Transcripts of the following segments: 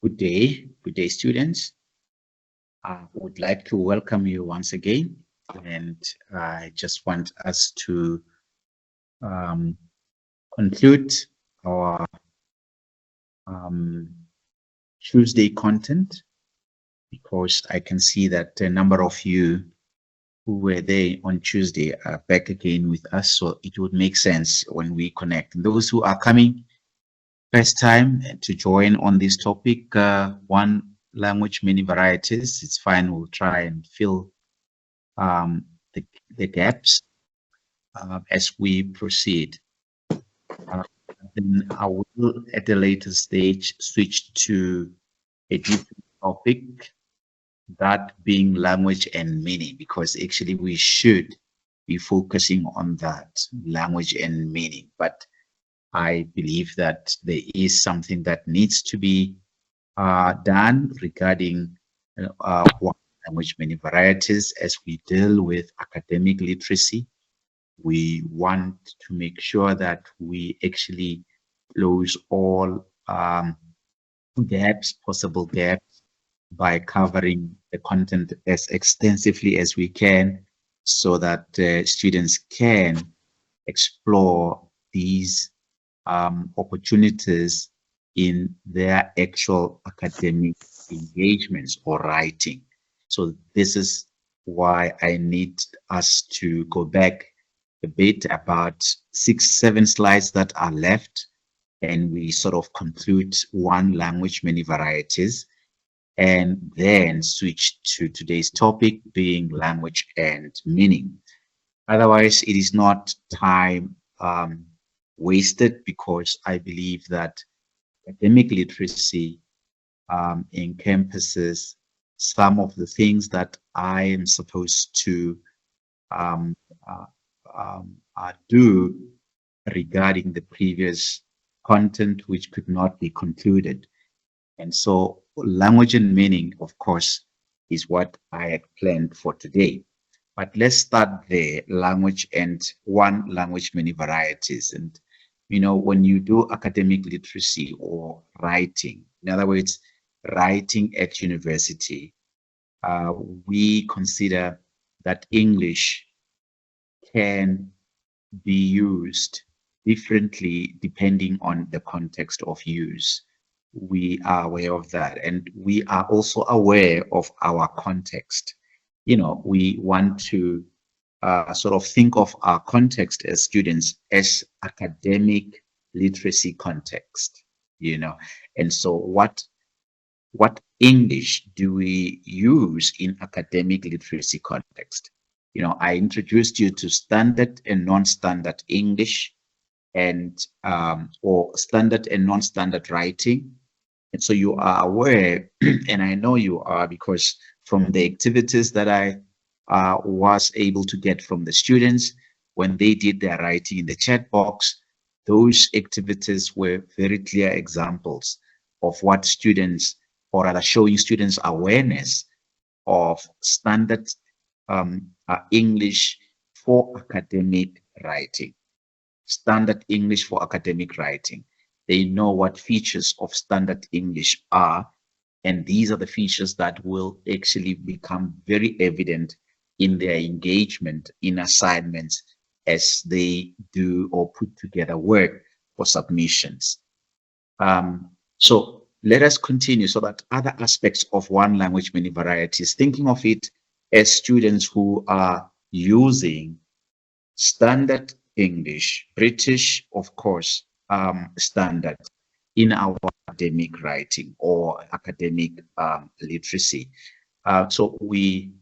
Good day, students. I would like to welcome you once again, and I just want us to um, conclude our um, Tuesday content because I can see that a number of you who were there on Tuesday are back again with us, so it would make sense when we connect. And those who are coming first time to join on this topic, one language, many varieties, it's fine. We'll try and fill um, the, the gaps as we proceed. Then I will, at a later stage, switch to a different topic, that being language and meaning, because actually we should be focusing on that, language and meaning. But I believe that there is something that needs to be done regarding one language, many varieties as we deal with academic literacy. We want to make sure that we actually close all gaps, possible gaps, by covering the content as extensively as we can so that students can explore these opportunities in their actual academic engagements or writing. So this is why I need us to go back a bit, about 6-7 slides that are left, and we sort of conclude one language, many varieties, and then switch to today's topic being language and meaning. Otherwise, it is not time wasted, because I believe that academic literacy encompasses some of the things that I am supposed to um, uh, do regarding the previous content which could not be concluded. And so language and meaning, of course, is what I had planned for today. But let's start there, language and one language, many varieties. And, you know, when you do academic literacy or writing, in other words, writing at university, we consider that English can be used differently depending on the context of use. We are aware of that, and we are also aware of our context. You know, we want to sort of think of our context as students as academic literacy context, you know. And so what English do we use in academic literacy context? You know, I introduced you to standard and non-standard English, and or standard and non-standard writing. And so you are aware, and I know you are, because from the activities that I was able to get from the students when they did their writing in the chat box, those activities were very clear examples of what students, or rather showing students awareness of standard English for academic writing. Standard English for academic writing. They know what features of standard English are, and these are the features that will actually become very evident in their engagement in assignments as they do or put together work for submissions. So let us continue, so that other aspects of one language, many varieties, thinking of it as students who are using standard English, British, of course, standard in our academic writing or academic literacy. So we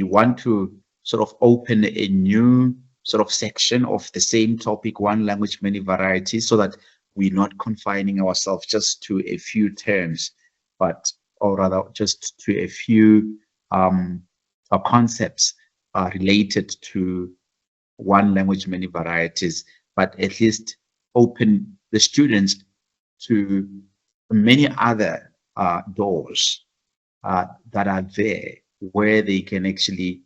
want to sort of open a new sort of section of the same topic, one language, many varieties, so that we're not confining ourselves just to a few terms, but, or rather, just to a few concepts related to one language, many varieties, but at least open the students to many other doors that are there, where they can actually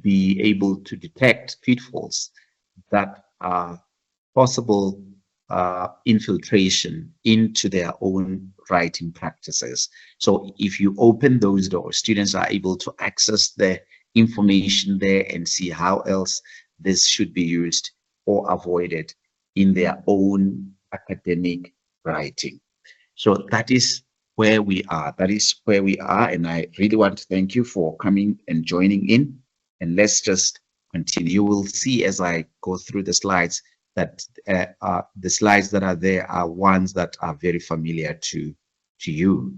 be able to detect pitfalls that are possible infiltration into their own writing practices. So if you open those doors, students are able to access the information there and see how else this should be used or avoided in their own academic writing. So that is where we are. That is where we are. And I really want to thank you for coming and joining in. And let's just continue. You will see as I go through the slides that the slides that are there are ones that are very familiar to you.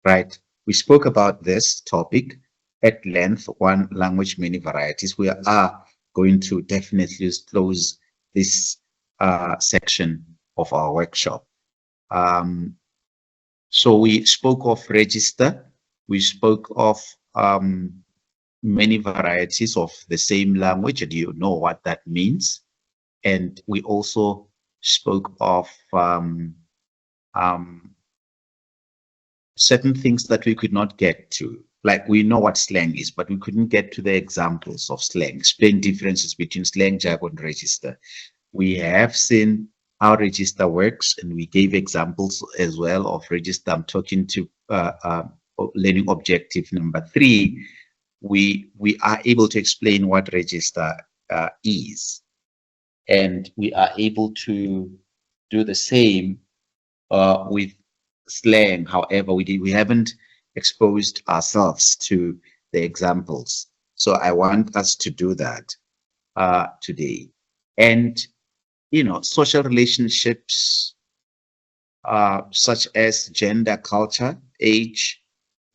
Right? We spoke about this topic at length, one language, many varieties. We are going to definitely close this section of our workshop. So we spoke of register, we spoke of many varieties of the same language, and you know what that means. And we also spoke of certain things that we could not get to. Like we know what slang is, but we couldn't get to the examples of slang, explain differences between slang, jargon, and register. We have seen how register works, and we gave examples as well of register. I'm talking to learning objective number 3. We are able to explain what register is, and we are able to do the same with slang. However, we haven't exposed ourselves to the examples, so I want us to do that today. And you know, social relationships such as gender, culture, age,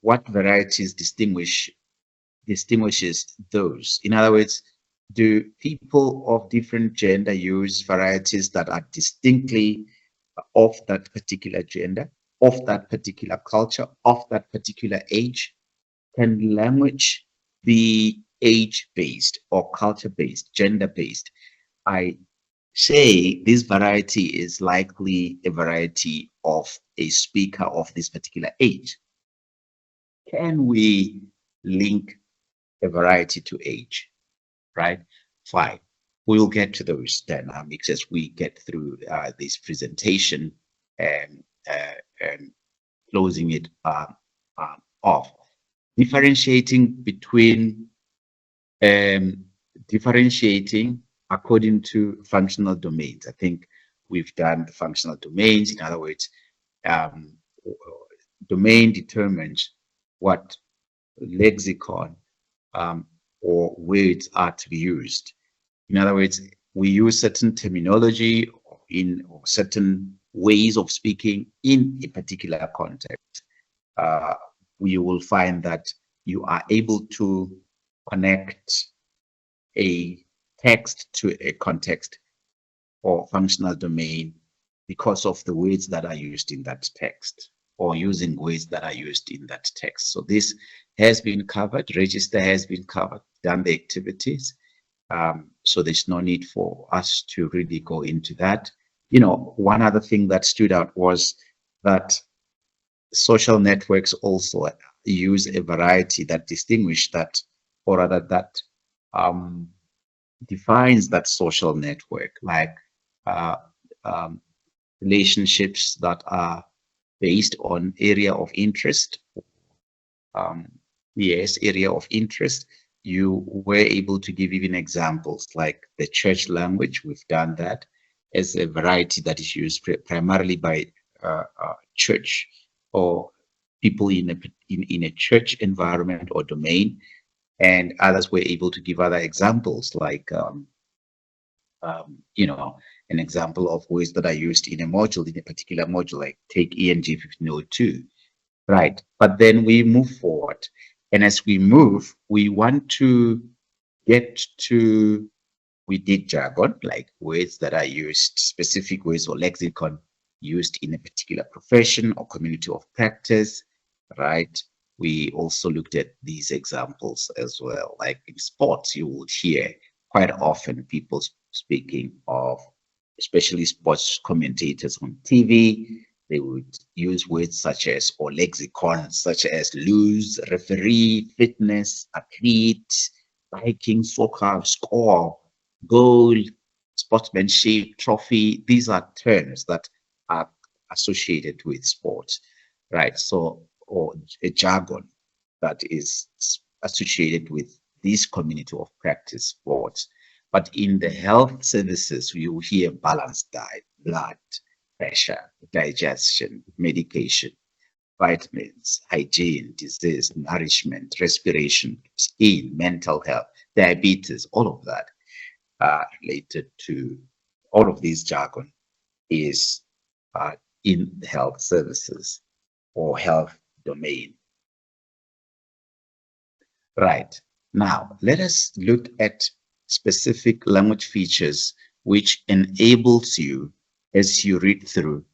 what varieties distinguishes those? In other words, do people of different gender use varieties that are distinctly of that particular gender, of that particular culture, of that particular age? Can language be age-based or culture-based, gender-based? I say this variety is likely a variety of a speaker of this particular age. Can we link a variety to age? Right? Fine. We'll get to those dynamics as we get through this presentation and closing it off. Differentiating according to functional domains. I think we've done the functional domains. In other words, domain determines what lexicon or words are to be used. In other words, we use certain terminology or certain ways of speaking in a particular context. You will find that you are able to connect a text to a context or functional domain because of the words that are used in that text, or using words that are used in that text. So this has been covered, register has been covered, done the activities. So there's no need for us to really go into that. You know, one other thing that stood out was that social networks also use a variety that distinguish that, or rather that defines that social network, like relationships that are based on area of interest. Yes, area of interest. You were able to give even examples like the church language. We've done that as a variety that is used primarily by church or people in a church environment or domain. And others were able to give other examples like, you know, an example of words that are used in a module, in a particular module, like take ENG2601 ENG. Right. But then we move forward. And as we move, we want to get to, we did jargon, like words that are used, specific words or lexicon used in a particular profession or community of practice, right? We also looked at these examples as well. Like in sports, you would hear quite often people speaking of, especially sports commentators on TV. They would use words such as, or lexicons such as lose, referee, fitness, athlete, biking, soccer, score, goal, sportsmanship, trophy. These are terms that are associated with sports, right? So, or a jargon that is associated with this community of practice sports. But in the health services, you hear balanced diet, blood pressure, digestion, medication, vitamins, hygiene, disease, nourishment, respiration, skin, mental health, diabetes, all of that related to all of these jargon is in the health services or health domain. Right. Now, let us look at specific language features which enables you, as you read through,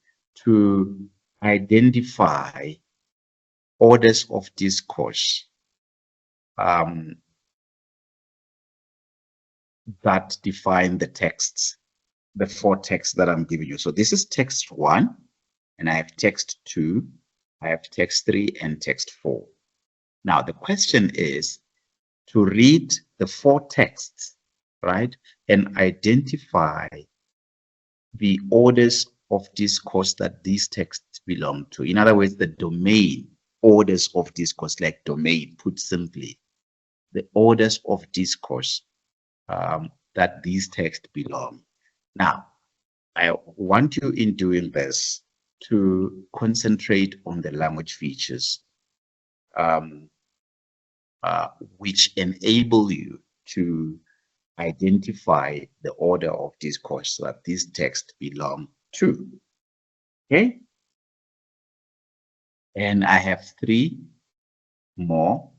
to identify orders of discourse that define the texts, the 4 texts that I'm giving you. So this is text 1, and I have text 2, I have text 3, and text 4. Now, the question is to read the 4 texts, right, and identify the orders of discourse that these texts belong to. In other words, the domain orders of discourse, like domain, put simply, the orders of discourse that these texts belong. Now, I want you in doing this to concentrate on the language features which enable you to identify the order of discourse that these texts belong to. Okay? And I have 3 more.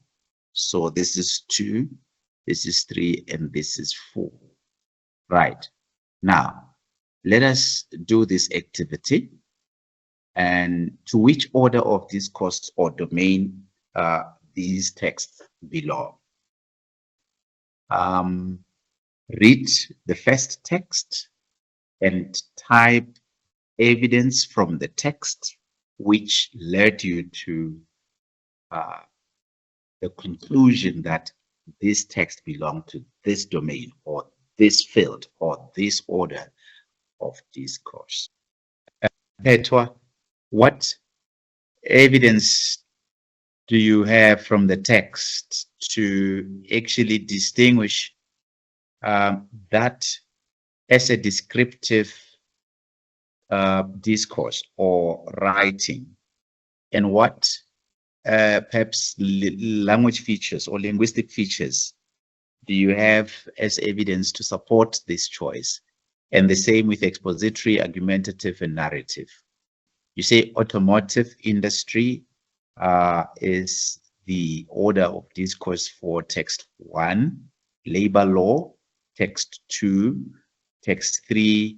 So this is 2, this is 3, and this is 4. Right. Now, let us do this activity. And to which order of discourse or domain these texts belong? Read the first text and type evidence from the text which led you to the conclusion that this text belonged to this domain or this field or this order of discourse. Petwa, what evidence do you have from the text to actually distinguish that as a descriptive discourse or writing, and what perhaps language features or linguistic features do you have as evidence to support this choice? And the same with expository, argumentative, and narrative. You say automotive industry is the order of discourse for text 1, labor law, text 2, text 3,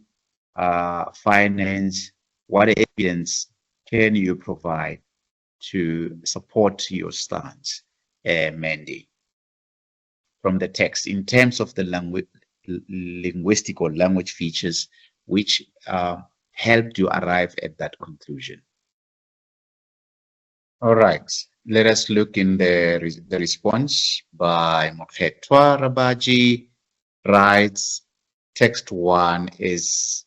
finance. What evidence can you provide to support your stance, Mandy, from the text in terms of the linguistic or language features which helped you arrive at that conclusion? All right, let us look in the response by Mokhetwa Rabaji. Writes, text 1 is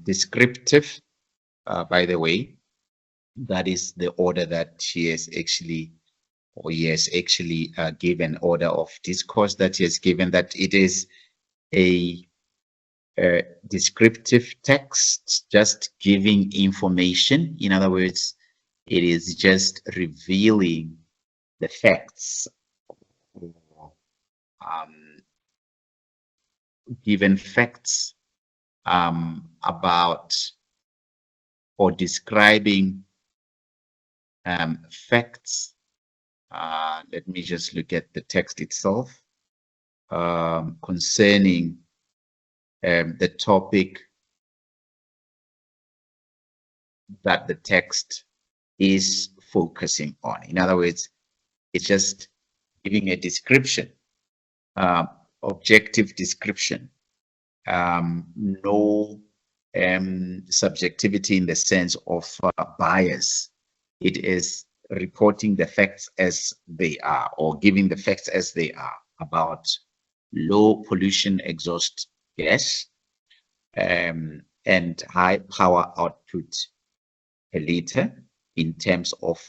descriptive, by the way. That is the order that he has actually, or he has actually given order of discourse that he has given, that it is a descriptive text, just giving information. In other words, it is just revealing the facts, given facts about or describing facts. Let me just look at the text itself concerning the topic that the text is focusing on. In other words, it's just giving a description, objective description, no subjectivity in the sense of bias. It is reporting the facts as they are, or giving the facts as they are about low pollution exhaust gas and high power output per liter in terms of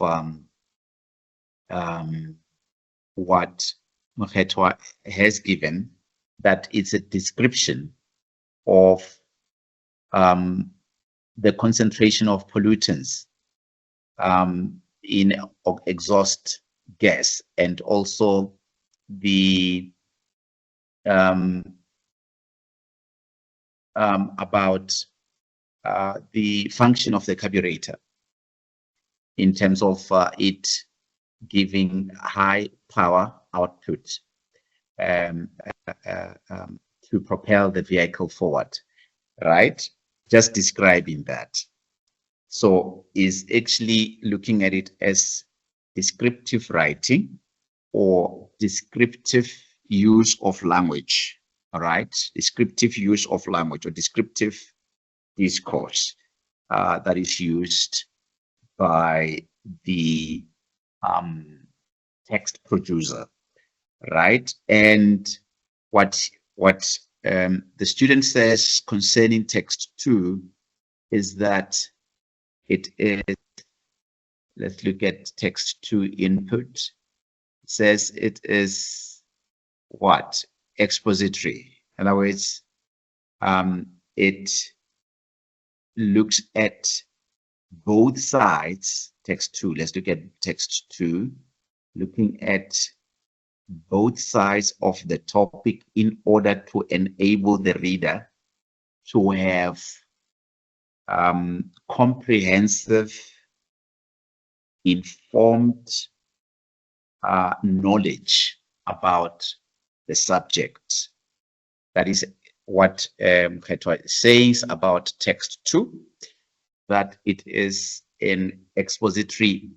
what Mokgethwa has given, that it's a description of the concentration of pollutants in exhaust gas, and also the about the function of the carburetor in terms of it giving high power output to propel the vehicle forward, right? Just describing that. So is actually looking at it as descriptive writing or descriptive use of language, all right? Descriptive use of language or descriptive discourse that is used by the text producer, right? And what the student says concerning text 2 is that it is, let's look at text 2 input. It says it is what? Expository. In other words, it looks at both sides. Text 2, let's look at text 2, looking at both sides of the topic in order to enable the reader to have comprehensive, informed knowledge about the subject. That is what Mokgethwa says about text 2, that it is an expository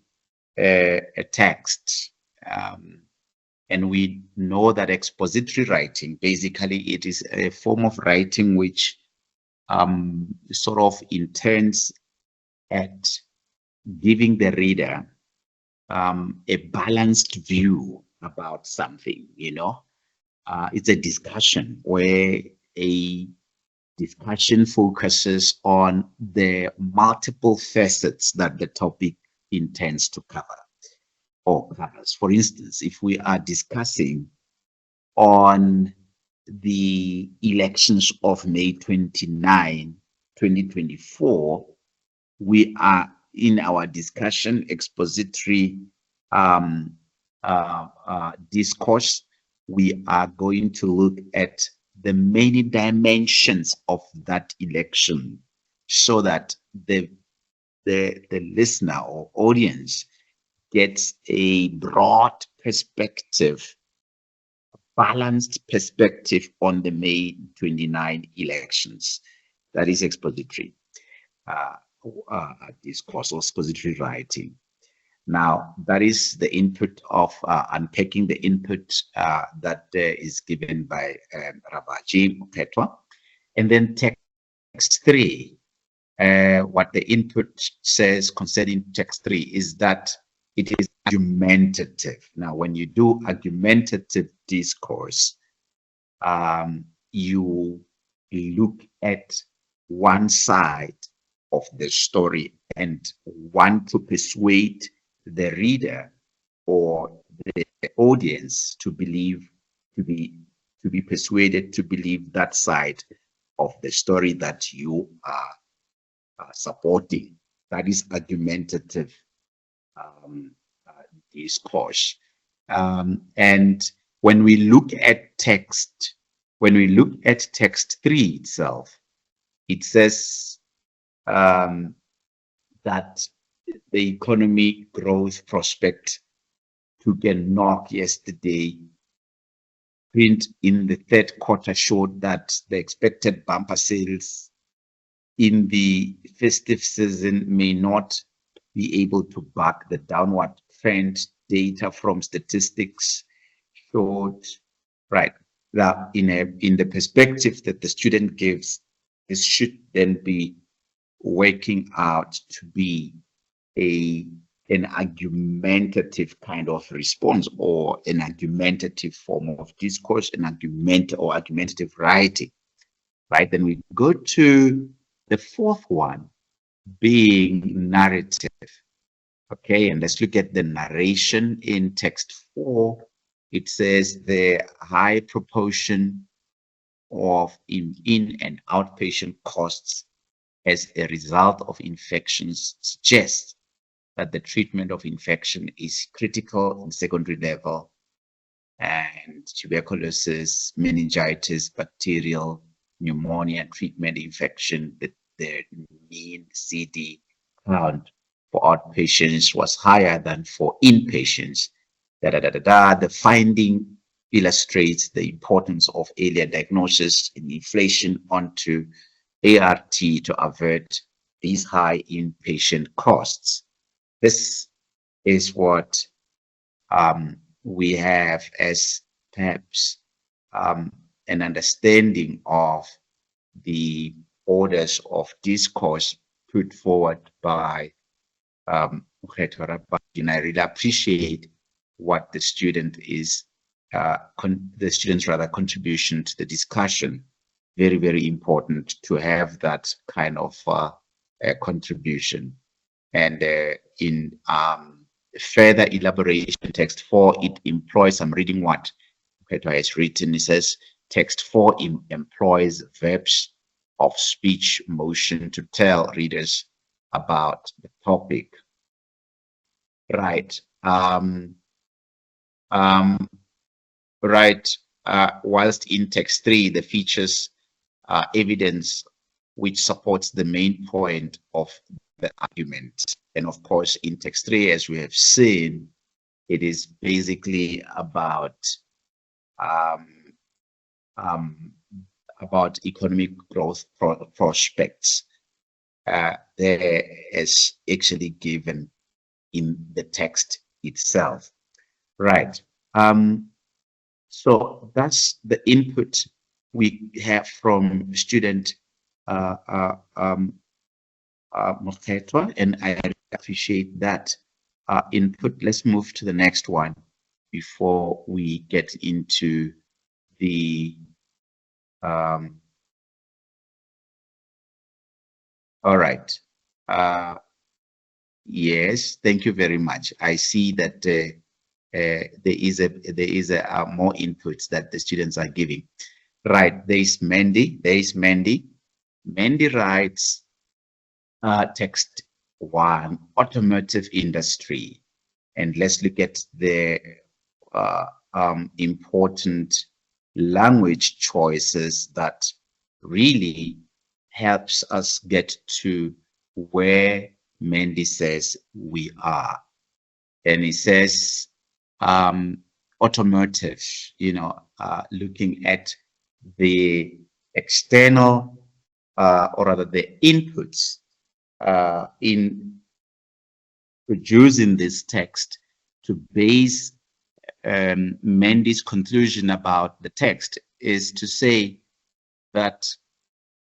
text. And we know that expository writing, basically it is a form of writing which sort of intends at giving the reader a balanced view about something, you know. It's a discussion where a discussion focuses on the multiple facets that the topic intends to cover or covers. For instance, if we are discussing on the elections of May 29, 2024, we are in our discussion expository discourse, we are going to look at the many dimensions of that election so that the listener or audience gets a broad perspective, balanced perspective on the May 29 elections. That is expository discourse or expository writing. Now, that is the input of unpacking the input that is given by Rabaji Mokgethwa. And then text 3, what the input says concerning text 3 is that it is argumentative. Now, when you do argumentative discourse, you look at one side of the story and want to persuade the reader or the audience to believe, to be persuaded to believe that side of the story that you are supporting. That is argumentative discourse. And when we look at text, when we look at text 3 itself, it says that the economy growth prospect took a knock yesterday. Print in the third quarter showed that the expected bumper sales in the festive season may not be able to back the downward trend. Data from statistics showed, right, that in the perspective that the student gives, this should then be working out to be an argumentative kind of response or an argumentative form of discourse, an argumentative writing. right? Then we go to the fourth one, being narrative. Okay, and let's look at the narration in text 4. It says the high proportion of in and outpatient costs as a result of infections suggests that the treatment of infection is critical in secondary level, and tuberculosis, meningitis, bacterial pneumonia treatment infection, the mean CD count for outpatients was higher than for inpatients. The finding illustrates the importance of earlier diagnosis and inflation onto ART to avert these high inpatient costs. This is what we have as perhaps an understanding of the orders of discourse put forward by and I really appreciate what the student is, the student's rather contribution to the discussion. Very, very important to have that kind of contribution. And in further elaboration, text 4, it employs, I'm reading what has written. It says, text 4 employs verbs of speech motion to tell readers about the topic. Right. Right. Whilst in text 3, the features evidence which supports the main point of the argument. And of course, in text 3, as we have seen, it is basically about economic growth prospects. There is actually given in the text itself. Right. So that's the input we have from student Mokhetwa, and I appreciate that input. Let's move to the next one before we get into the all right. Yes, thank you very much. I see that there is a more inputs that the students are giving. Right, there is Mandy. There is Mandy. Mandy writes text 1, automotive industry, and let's look at the important language choices that really helps us get to where Mandy says we are. And he says automotive, looking at the external or rather the inputs in producing this text to base Mandy's conclusion about the text is to say that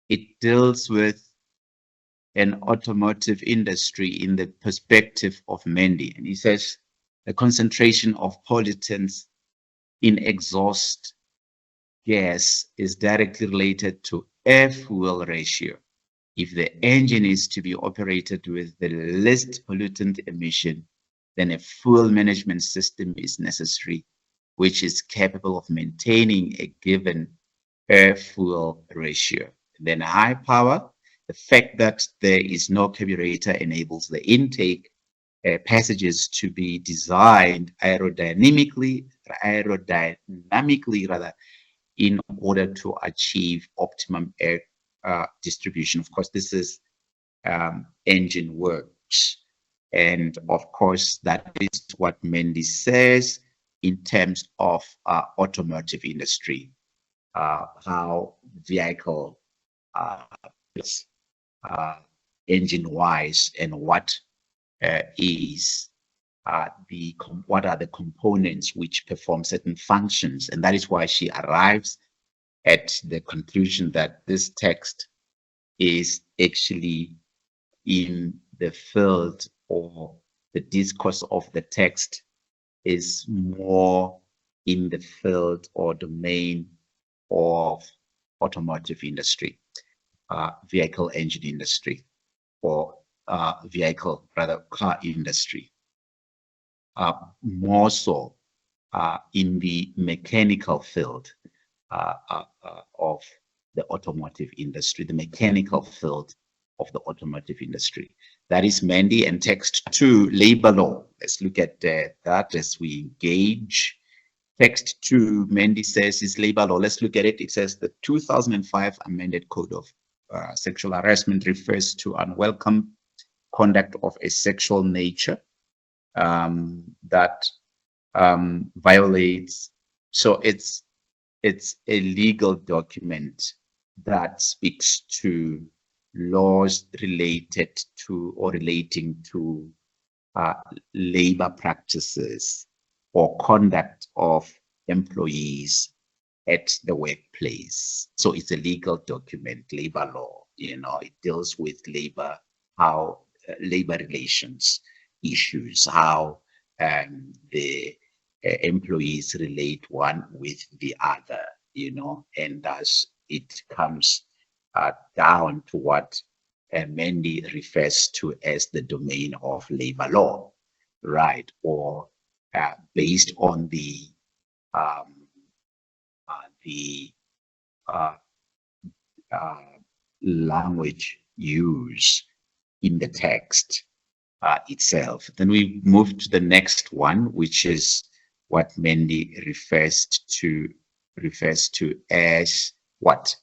it deals with an automotive industry in the perspective of Mandy. And he says the concentration of pollutants in exhaust gas is directly related to air fuel ratio. If the engine is to be operated with the least pollutant emission, then a fuel management system is necessary, which is capable of maintaining a given air fuel ratio. Then high power, the fact that there is no carburetor enables the intake passages to be designed aerodynamically rather, in order to achieve optimum air distribution. Of course, this is engine works. And of course, that is what Mandy says in terms of automotive industry, how vehicle is engine-wise, and what what are the components which perform certain functions. And that is why she arrives at the conclusion that this text is actually in the field, or the discourse of the text is more in the field or domain of automotive industry, vehicle engine industry, or car industry. More so in the mechanical field of the automotive industry, the mechanical field of the automotive industry. That is Mandy. And text 2, labor law. Let's look at that as we engage. Text 2, Mandy says, is labor law. Let's look at it. It says the 2005 amended code of sexual harassment refers to unwelcome conduct of a sexual nature that violates. So it's a legal document that speaks to laws related to or relating to labor practices or conduct of employees at the workplace. So it's a legal document, labor law. It deals with labor, how labor relations issues, how the employees relate one with the other, and thus it comes down to what Mandy refers to as the domain of labor law, right? Or based on the language used in the text itself. Then we move to the next one, which is what Mandy refers to as what?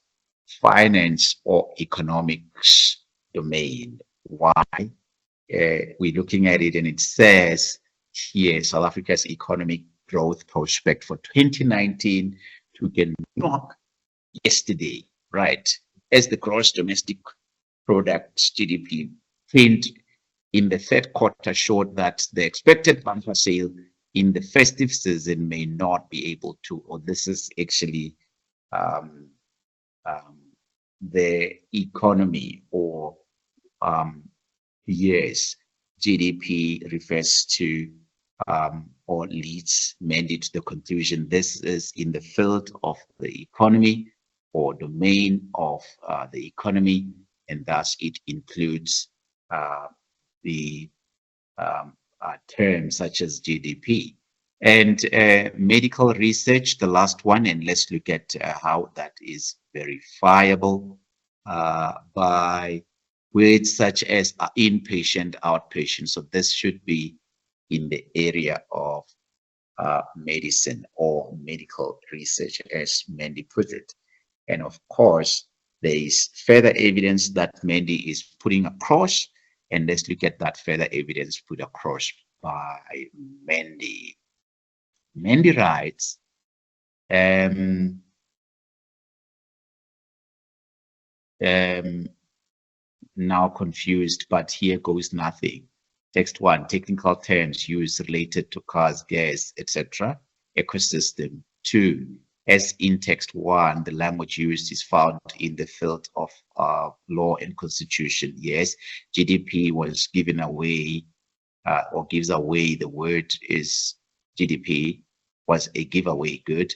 Finance or economics domain. Why? We're looking at it and it says here, South Africa's economic growth prospect for 2019 took a knock yesterday, right? As the gross domestic product GDP print in the third quarter showed that the expected bumper sale in the festive season may not be able to, or this is actually the economy or yes, GDP refers to or leads Mandy to the conclusion this is in the field of the economy or domain of the economy, and thus it includes the terms such as GDP. And medical research, the last one, and let's look at how that is verifiable by words such as inpatient, outpatient. So this should be in the area of medicine or medical research, as Mandy put it. And of course, there is further evidence that Mandy is putting across, and let's look at that further evidence put across by Mandy. Mandy writes, now confused, but here goes nothing. Text 1, technical terms used related to cars, gas, etc. Ecosystem. 2, as in text 1, the language used is found in the field of law and constitution. Yes, GDP was given away or gives away, the word is GDP was a giveaway good,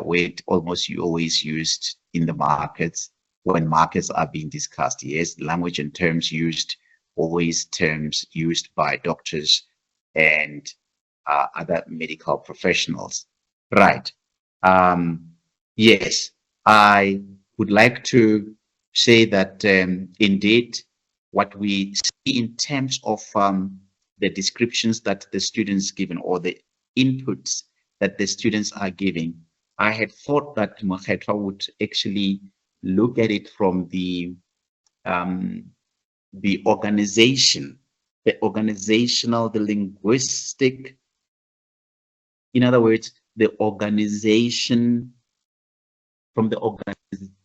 word almost you always used in the markets when markets are being discussed. Yes, language and terms used, always terms used by doctors and other medical professionals. Right. Yes, I would like to say that indeed what we see in terms of the descriptions that the students given or the inputs that the students are giving, I had thought that Mokgethwa would actually look at it from the organization, the organizational, the linguistic, in other words, the organization from the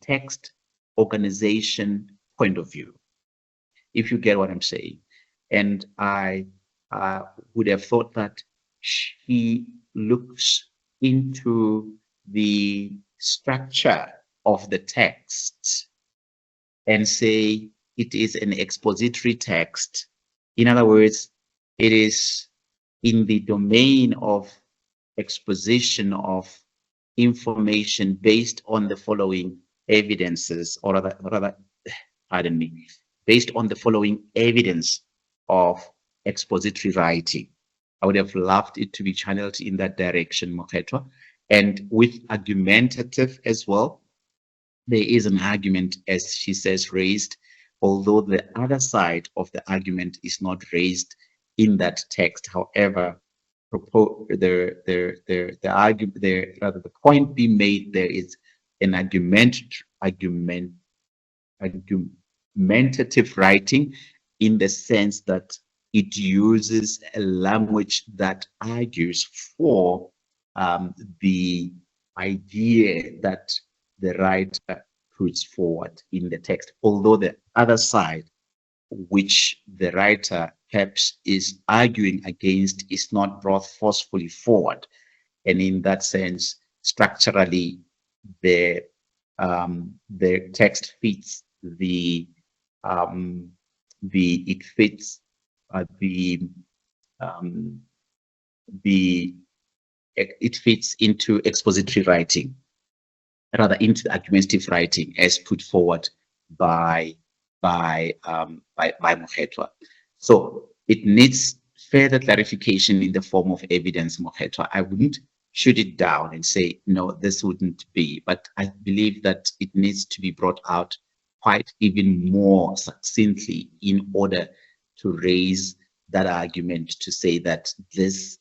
text organization point of view, if you get what I'm saying. And I would have thought that she looks into the structure of the text and say it is an expository text. In other words, it is in the domain of exposition of information based on the following evidences, or rather, pardon me, based on the following evidence of expository writing. I would have loved it to be channeled in that direction, Mokhetwa. And with argumentative as well, there is an argument, as she says, raised, although the other side of the argument is not raised in that text. However, the argument, rather the point being made there is an argumentative writing, in the sense that it uses a language that argues for the idea that the writer puts forward in the text, although the other side, which the writer perhaps is arguing against, is not brought forcefully forward. And in that sense, structurally, the text fits the it fits it fits into expository writing, rather into argumentative writing, as put forward by Mokhetwa. So it needs further clarification in the form of evidence, Mokhetwa. I wouldn't shoot it down and say, no, this wouldn't be, but I believe that it needs to be brought out quite even more succinctly in order to raise that argument, to say that this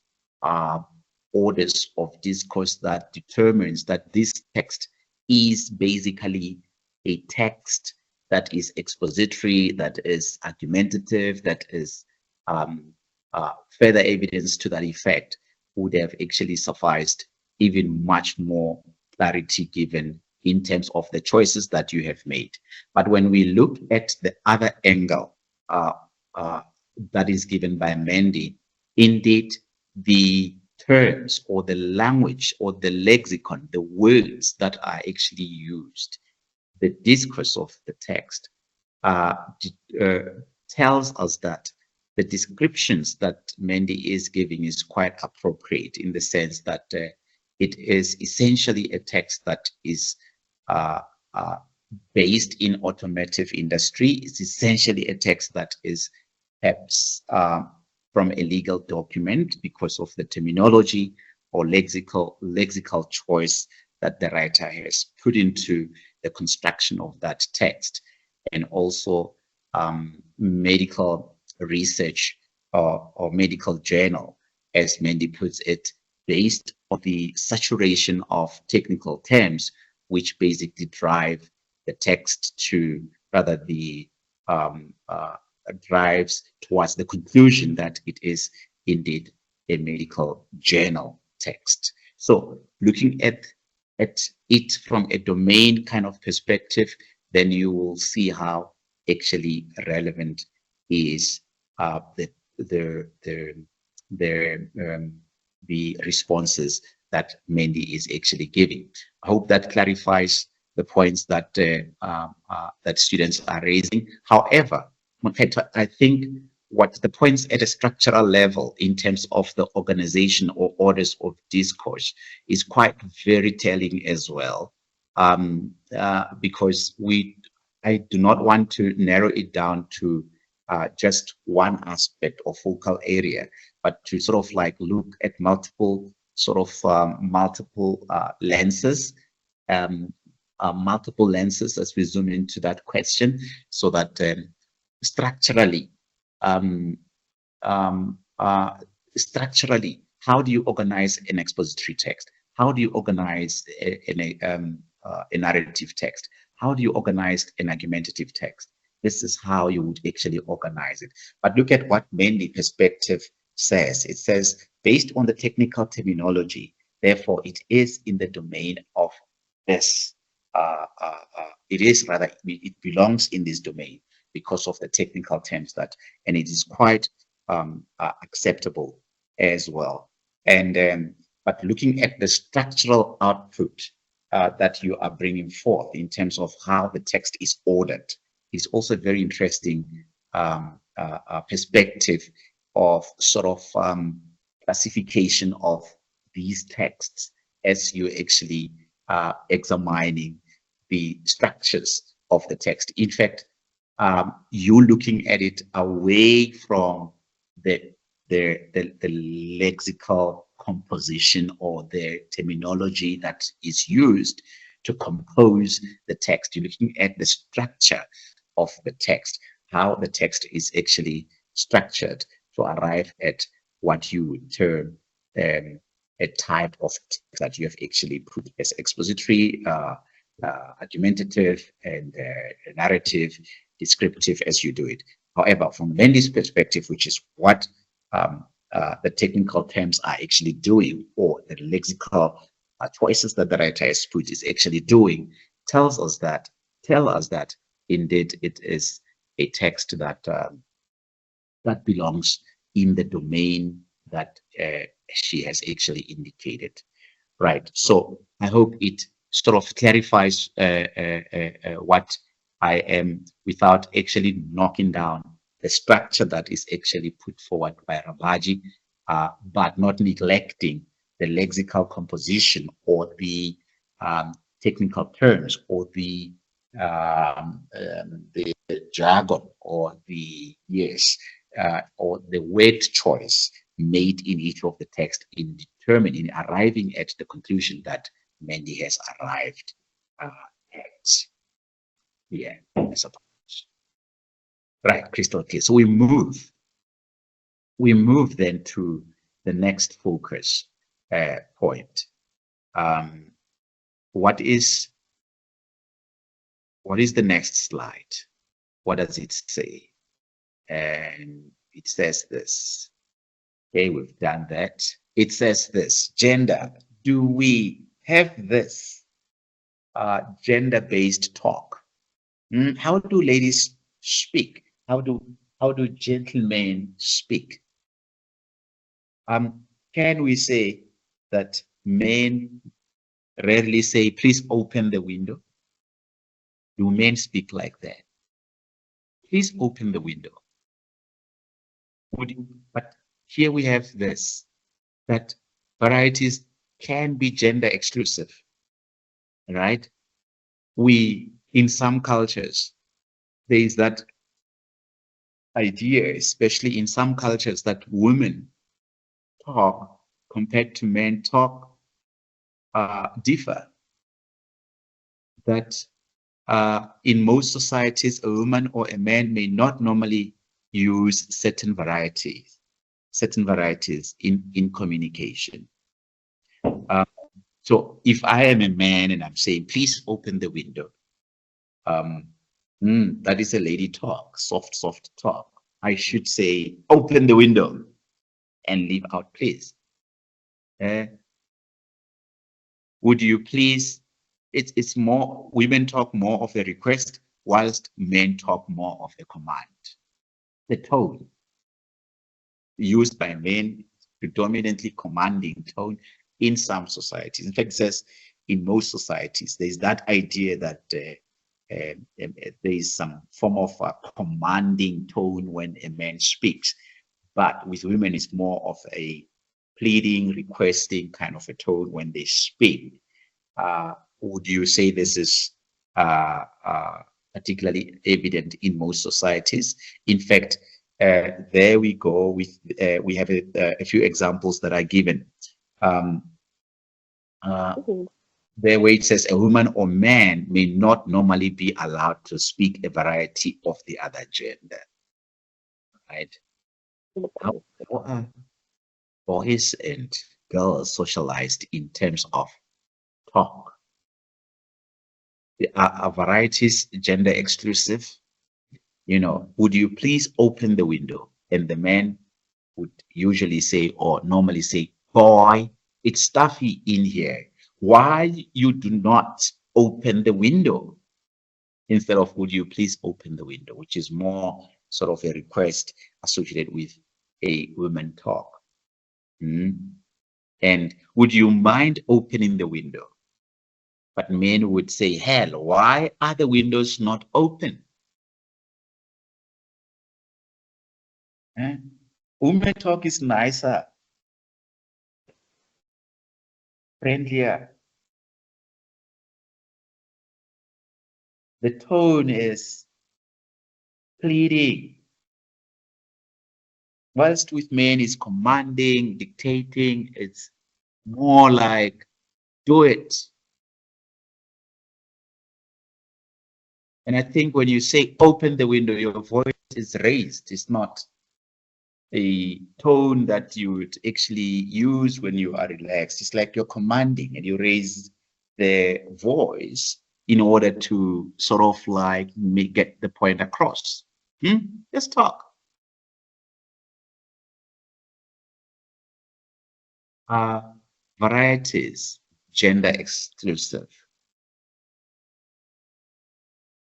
orders of discourse that determines that this text is basically a text that is expository, that is argumentative, that is further evidence to that effect, would have actually sufficed even much more clarity given in terms of the choices that you have made. But when we look at the other angle that is given by Mandy, indeed, the terms or the language or the lexicon, the words that are actually used, the discourse of the text tells us that the descriptions that Mandy is giving is quite appropriate, in the sense that it is essentially a text that is based in automotive industry. It's essentially a text that is perhaps from a legal document, because of the terminology or lexical choice that the writer has put into the construction of that text, and also medical research or medical journal, as Mandy puts it, based on the saturation of technical terms, which basically drive the text to, rather the drives towards the conclusion that it is indeed a medical journal text. So looking at it from a domain kind of perspective, then you will see how actually relevant is the responses that Mandy is actually giving. I hope that clarifies the points that that students are raising. However, I think what the points at a structural level in terms of the organization or orders of discourse is quite very telling as well, because I do not want to narrow it down to just one aspect or focal area, but to sort of like look at multiple sort of multiple lenses as we zoom into that question, so that structurally, how do you organize an expository text? How do you organize a narrative text? How do you organize an argumentative text? This is how you would actually organize it. But look at what Mandy perspective says. It says, based on the technical terminology, therefore it is in the domain of this. It belongs in this domain because of the technical terms and it is quite acceptable as well. And but looking at the structural output that you are bringing forth in terms of how the text is ordered, is also a very interesting perspective of sort of classification of these texts as you actually examining the structures of the text. In fact, you're looking at it away from the lexical composition or the terminology that is used to compose the text. You're looking at the structure of the text, how the text is actually structured to arrive at what you would term a type of text that you have actually put as expository, argumentative, and narrative, descriptive as you do it. However, from Mendy's perspective, which is what the technical terms are actually doing, or the lexical choices that the writer has put is actually doing, tell us that indeed it is a text that that belongs in the domain that she has actually indicated. Right. So I hope it sort of clarifies what I am, without actually knocking down the structure that is actually put forward by Rabaji, but not neglecting the lexical composition or the technical terms or the jargon or the or the word choice made in each of the text in determining, arriving at the conclusion that Mendy has arrived at. Yeah, I suppose. Right, crystal clear. So we move then to the next focus point. What is the next slide? What does it say? And it says this. Okay, we've done that. It says this: gender. Do we have this gender-based talk? How do ladies speak? How do gentlemen speak? Can we say that men rarely say, "Please open the window"? Do men speak like that? Please open the window. But here we have this, that varieties can be gender exclusive, right? In some cultures, there is that idea, especially in some cultures, that women talk compared to men talk differ. That in most societies, a woman or a man may not normally use certain varieties in communication. So if I am a man and I'm saying, "Please open the window," that is a lady talk, soft talk. I should say, "Open the window," and leave out "please." Would you please? It's more, women talk more of a request, whilst men talk more of a command. The tone used by men, predominantly commanding tone in some societies. In fact, it says in most societies, there's that idea that there is some form of a commanding tone when a man speaks. But with women, it's more of a pleading, requesting kind of a tone when they speak. Would you say this is particularly evident in most societies? In fact, there we go with, we have a few examples that are given. There where it says a woman or man may not normally be allowed to speak a variety of the other gender, right? How are boys and girls socialized in terms of talk? Are varieties gender exclusive? You know, would you please open the window? And the man would usually say, or normally say, "Boy, it's stuffy in here. Why you do not open the window?" Instead of, "Would you please open the window?" which is more sort of a request associated with a woman talk. And "Would you mind opening the window?" But men would say, "Hell, why are the windows not open?" Women talk is nicer, friendlier. the tone is pleading. Whilst with men is commanding, dictating, it's more like, do it. And I think when you say open the window, your voice is raised. It's not a tone that you would actually use when you are relaxed. It's like you're commanding and you raise the voice in order to sort of like get the point across. Just talk. Varieties, gender exclusive.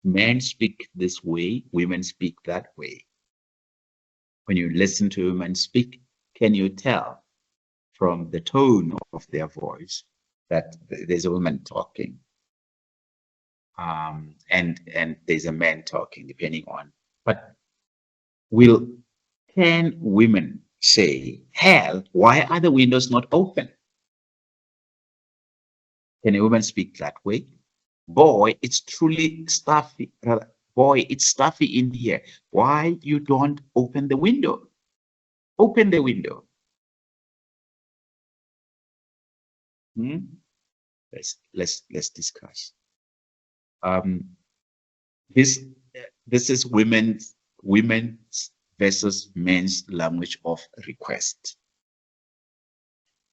Men speak this way, women speak that way. When you listen to women speak, can you tell from the tone of their voice that there's a woman talking? And there's a man talking, depending on. But can women say, hell, why are the windows not open? Can a woman speak that way? Boy, it's truly stuffy. Boy, it's stuffy in here. Why you don't open the window? Open the window. Let's discuss. This is women's versus men's language of request.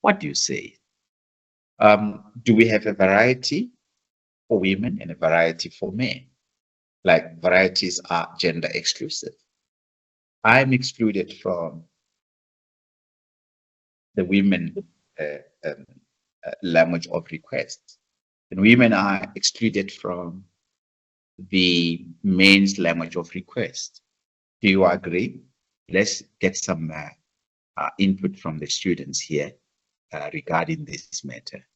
What do you say? Do we have a variety for women and a variety for men? Like varieties are gender exclusive. I'm excluded from the women language of request, and women are excluded from the men's language of request. Do you agree? Let's get some input from the students here regarding this matter.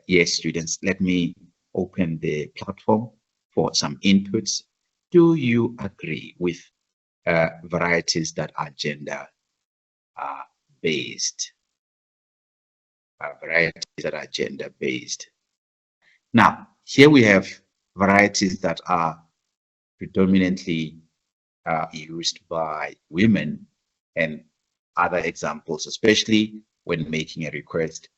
Yes, students, let me open the platform for some inputs. Do you agree with varieties that are gender based? Varieties that are gender based. Now, here we have varieties that are predominantly used by women, and other examples, especially when making a request,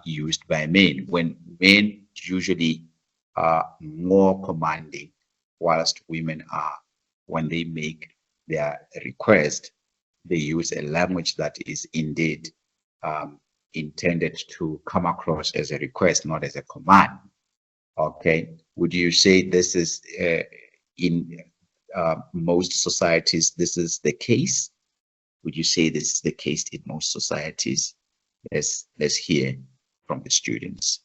used by men, when men usually are more commanding, whilst women are, when they make their request, they use a language that is indeed intended to come across as a request, not as a command. Okay, would you say this is in most societies, this is the case? Would you say this is the case in most societies? Let's hear from the students.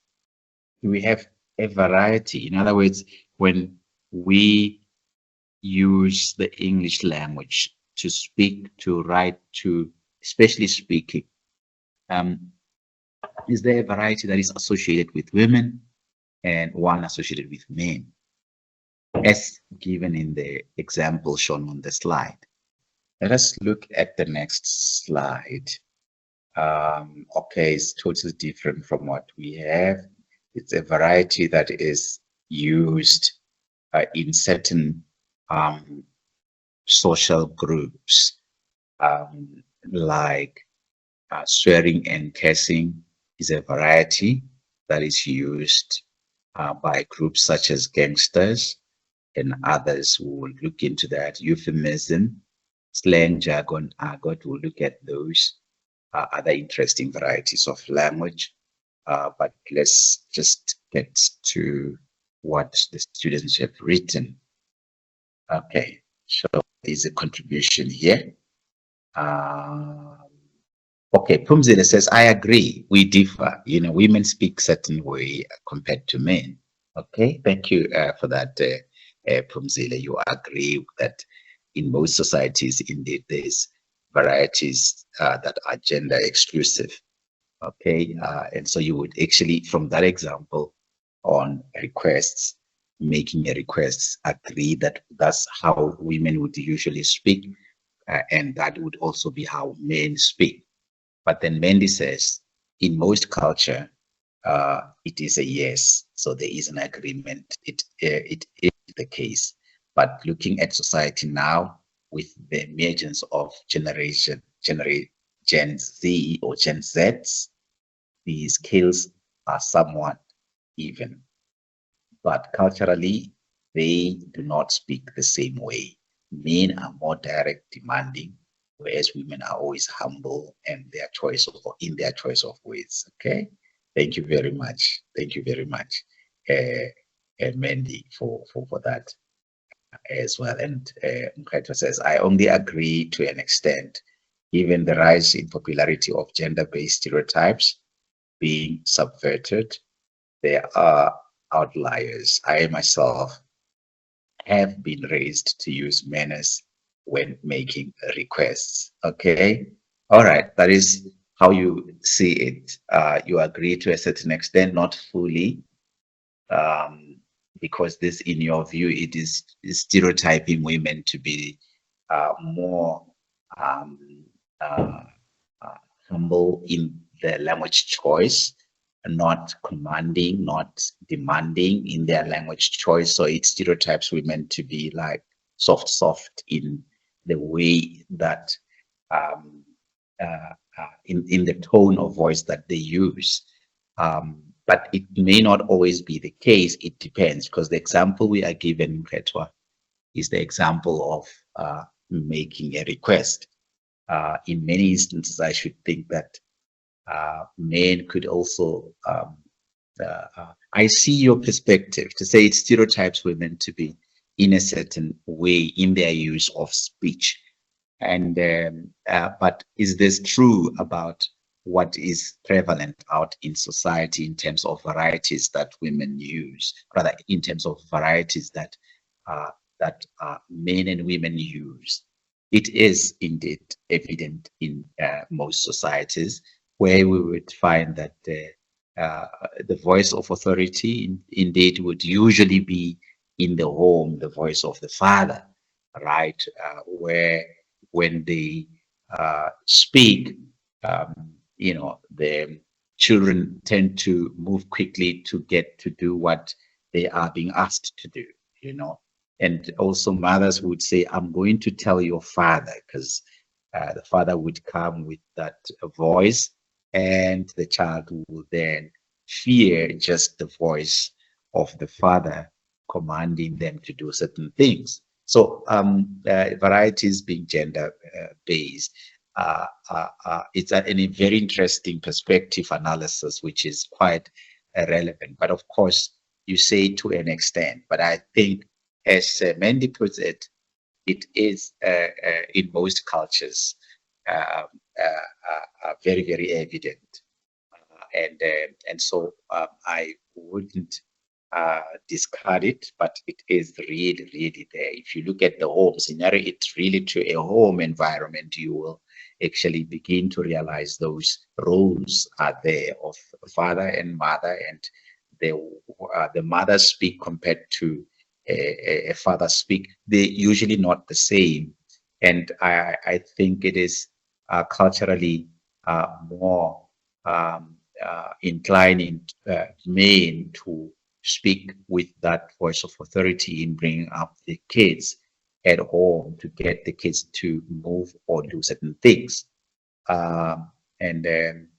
We have a variety. In other words, when we use the English language to speak, to write, to especially speaking, is there a variety that is associated with women and one associated with men, as given in the example shown on the slide? Let us look at the next slide. Okay, it's totally different from what we have. It's a variety that is used in certain social groups, like swearing and cursing is a variety that is used by groups such as gangsters and others who will look into that. Euphemism, slang, jargon, argot, we'll look at those other interesting varieties of language. But let's just get to what the students have written. Okay, so there's a contribution here. Okay, Pumzile says, I agree, we differ. You know, women speak certain way compared to men. Okay, thank you for that, Pumzile. You agree that in most societies, indeed, there's varieties that are gender exclusive. Okay, and so you would actually, from that example on requests, making a request, agree that that's how women would usually speak, and that would also be how men speak. But then Mendy says, in most culture, it is a yes. So there is an agreement. It is the case. But looking at society now with the emergence of Gen Z or Gen Zs, the skills are somewhat even, but culturally, they do not speak the same way. Men are more direct, demanding, whereas women are always humble and their choice of, in their choice of words. Okay, thank you very much. Thank you very much, Mandy, for that as well. And Mkhetho says, I only agree to an extent, given the rise in popularity of gender-based stereotypes being subverted. There are outliers. I myself have been raised to use manners when making requests. Okay. All right. That is how you see it. You agree to a certain extent, not fully, because this, in your view, it is stereotyping women to be more um, uh, uh, humble in their language choice, not commanding, not demanding in their language choice. So it stereotypes women to be like soft in the way that um, in the tone of voice that they use. But it may not always be the case. It depends, because the example we are given in Ketwa is the example of making a request. In many instances, I should think that men could also. I see your perspective to say it stereotypes women to be in a certain way in their use of speech. And but is this true about what is prevalent out in society in terms of varieties that women use, rather in terms of varieties that uh, men and women use? It is indeed evident in most societies where we would find that the voice of authority indeed would usually be in the home, the voice of the father, right? Where when they speak, the children tend to move quickly to get to do what they are being asked to do, And also mothers would say, I'm going to tell your father, because the father would come with that voice, and the child will then fear just the voice of the father commanding them to do certain things. So varieties being gender based, it's a very interesting perspective analysis, which is quite relevant. But of course, you say to an extent. But I think, as Mandy puts it, it is in most cultures very, very evident. And so I wouldn't discard it, but it is really, really there. If you look at the home scenario, it's really to a home environment, you will actually begin to realize those roles are there of father and mother, and the mother speak compared to a father speak. They're usually not the same. And I think it is culturally more inclining men to speak with that voice of authority in bringing up the kids at home to get the kids to move or do certain things. And then,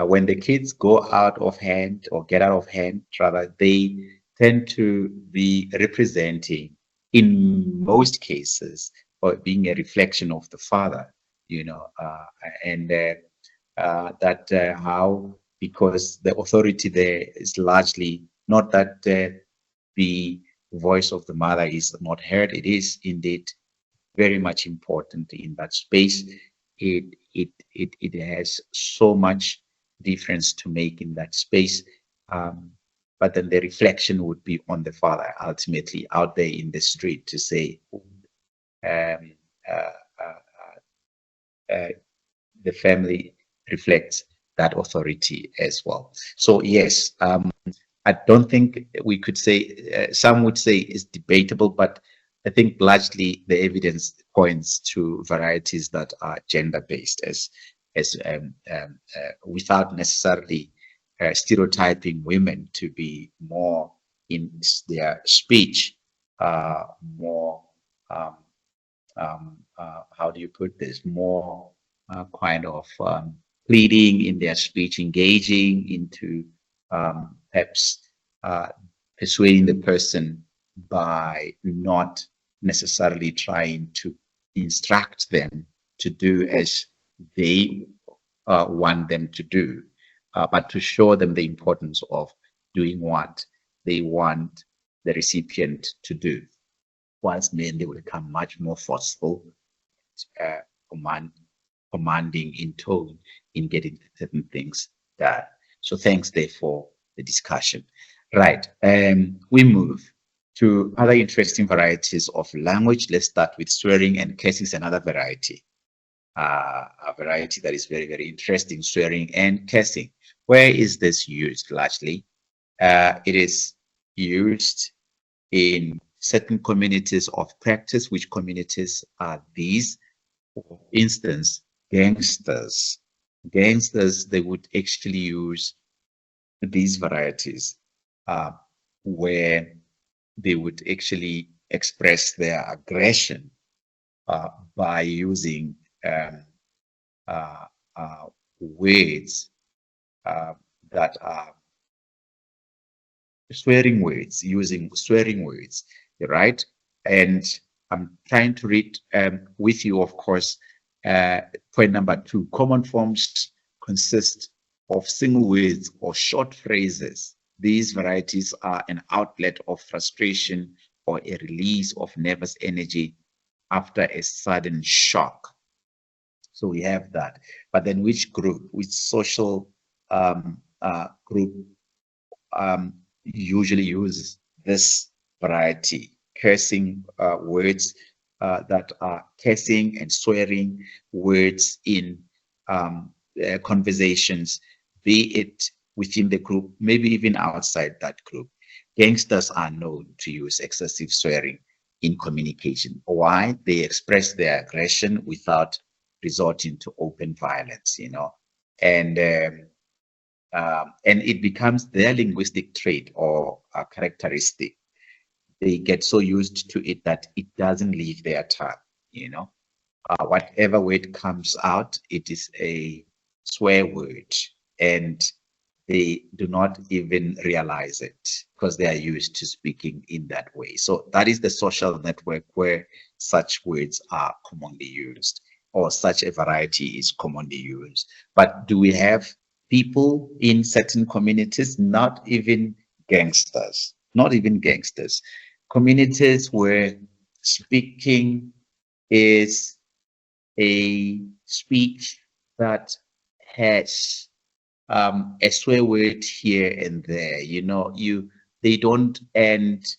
when the kids go out of hand or get out of hand, rather, they tend to be representing, in most cases, or being a reflection of the father, and that how, because the authority there is largely not that the voice of the mother is not heard. It is indeed very much important in that space. It has so much difference to make in that space. But then the reflection would be on the father ultimately out there in the street to say, um, uh, the family reflects that authority as well. So yes, I don't think we could say, some would say it's debatable, but I think largely the evidence points to varieties that are gender-based as without necessarily stereotyping women to be more in their speech more, how do you put this, more kind of pleading in their speech, engaging into perhaps persuading the person by not necessarily trying to instruct them to do as they want them to do, but to show them the importance of doing what they want the recipient to do. Whilst men, they will become much more forceful, uh, commanding in tone in getting certain things done. So thanks there for the discussion. Right, we move to other interesting varieties of language. Let's start with swearing and cursing is another variety. A variety that is very, very interesting, swearing and cursing. Where is this used largely? It is used in certain communities of practice. Which communities are these? For instance, gangsters. Gangsters, they would actually use these varieties where they would actually express their aggression by using uh, words that are swearing words, using swearing words, right? And I'm trying to read with you, of course, point number 2. Common forms consist of single words or short phrases. These varieties are an outlet of frustration or a release of nervous energy after a sudden shock. So we have that. But then which group, which social group usually uses this variety? Cursing words that are cursing and swearing words in conversations, be it within the group, maybe even outside that group. Gangsters are known to use excessive swearing in communication. Why? They express their aggression without resorting to open violence, and it becomes their linguistic trait or a characteristic. They get so used to it that it doesn't leave their tongue. Whatever word comes out, it is a swear word, and they do not even realize it because they are used to speaking in that way. So that is the social network where such words are commonly used, or such a variety is commonly used. But do we have people in certain communities, not even gangsters, communities where speaking is a speech that has a swear word here and there. They don't end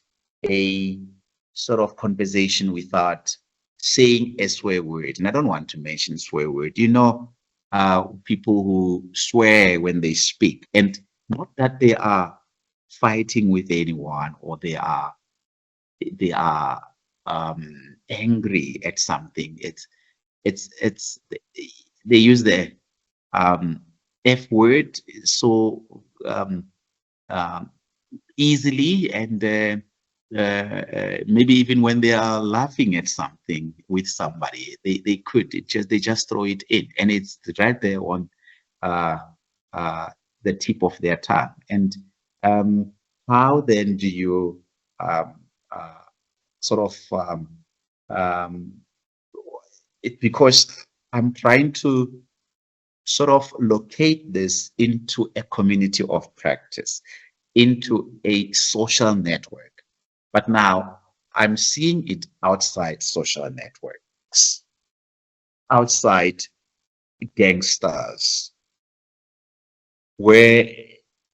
a sort of conversation without saying a swear word. And I don't want to mention swear word. People who swear when they speak, and not that they are fighting with anyone or they are angry at something. It's they use the F word so um, easily, and maybe even when they are laughing at something with somebody, they just throw it in, and it's right there on uh, the tip of their tongue. And how then do you um, uh, sort of because I'm trying to sort of locate this into a community of practice, into a social network. But now I'm seeing it outside social networks, outside gangsters, where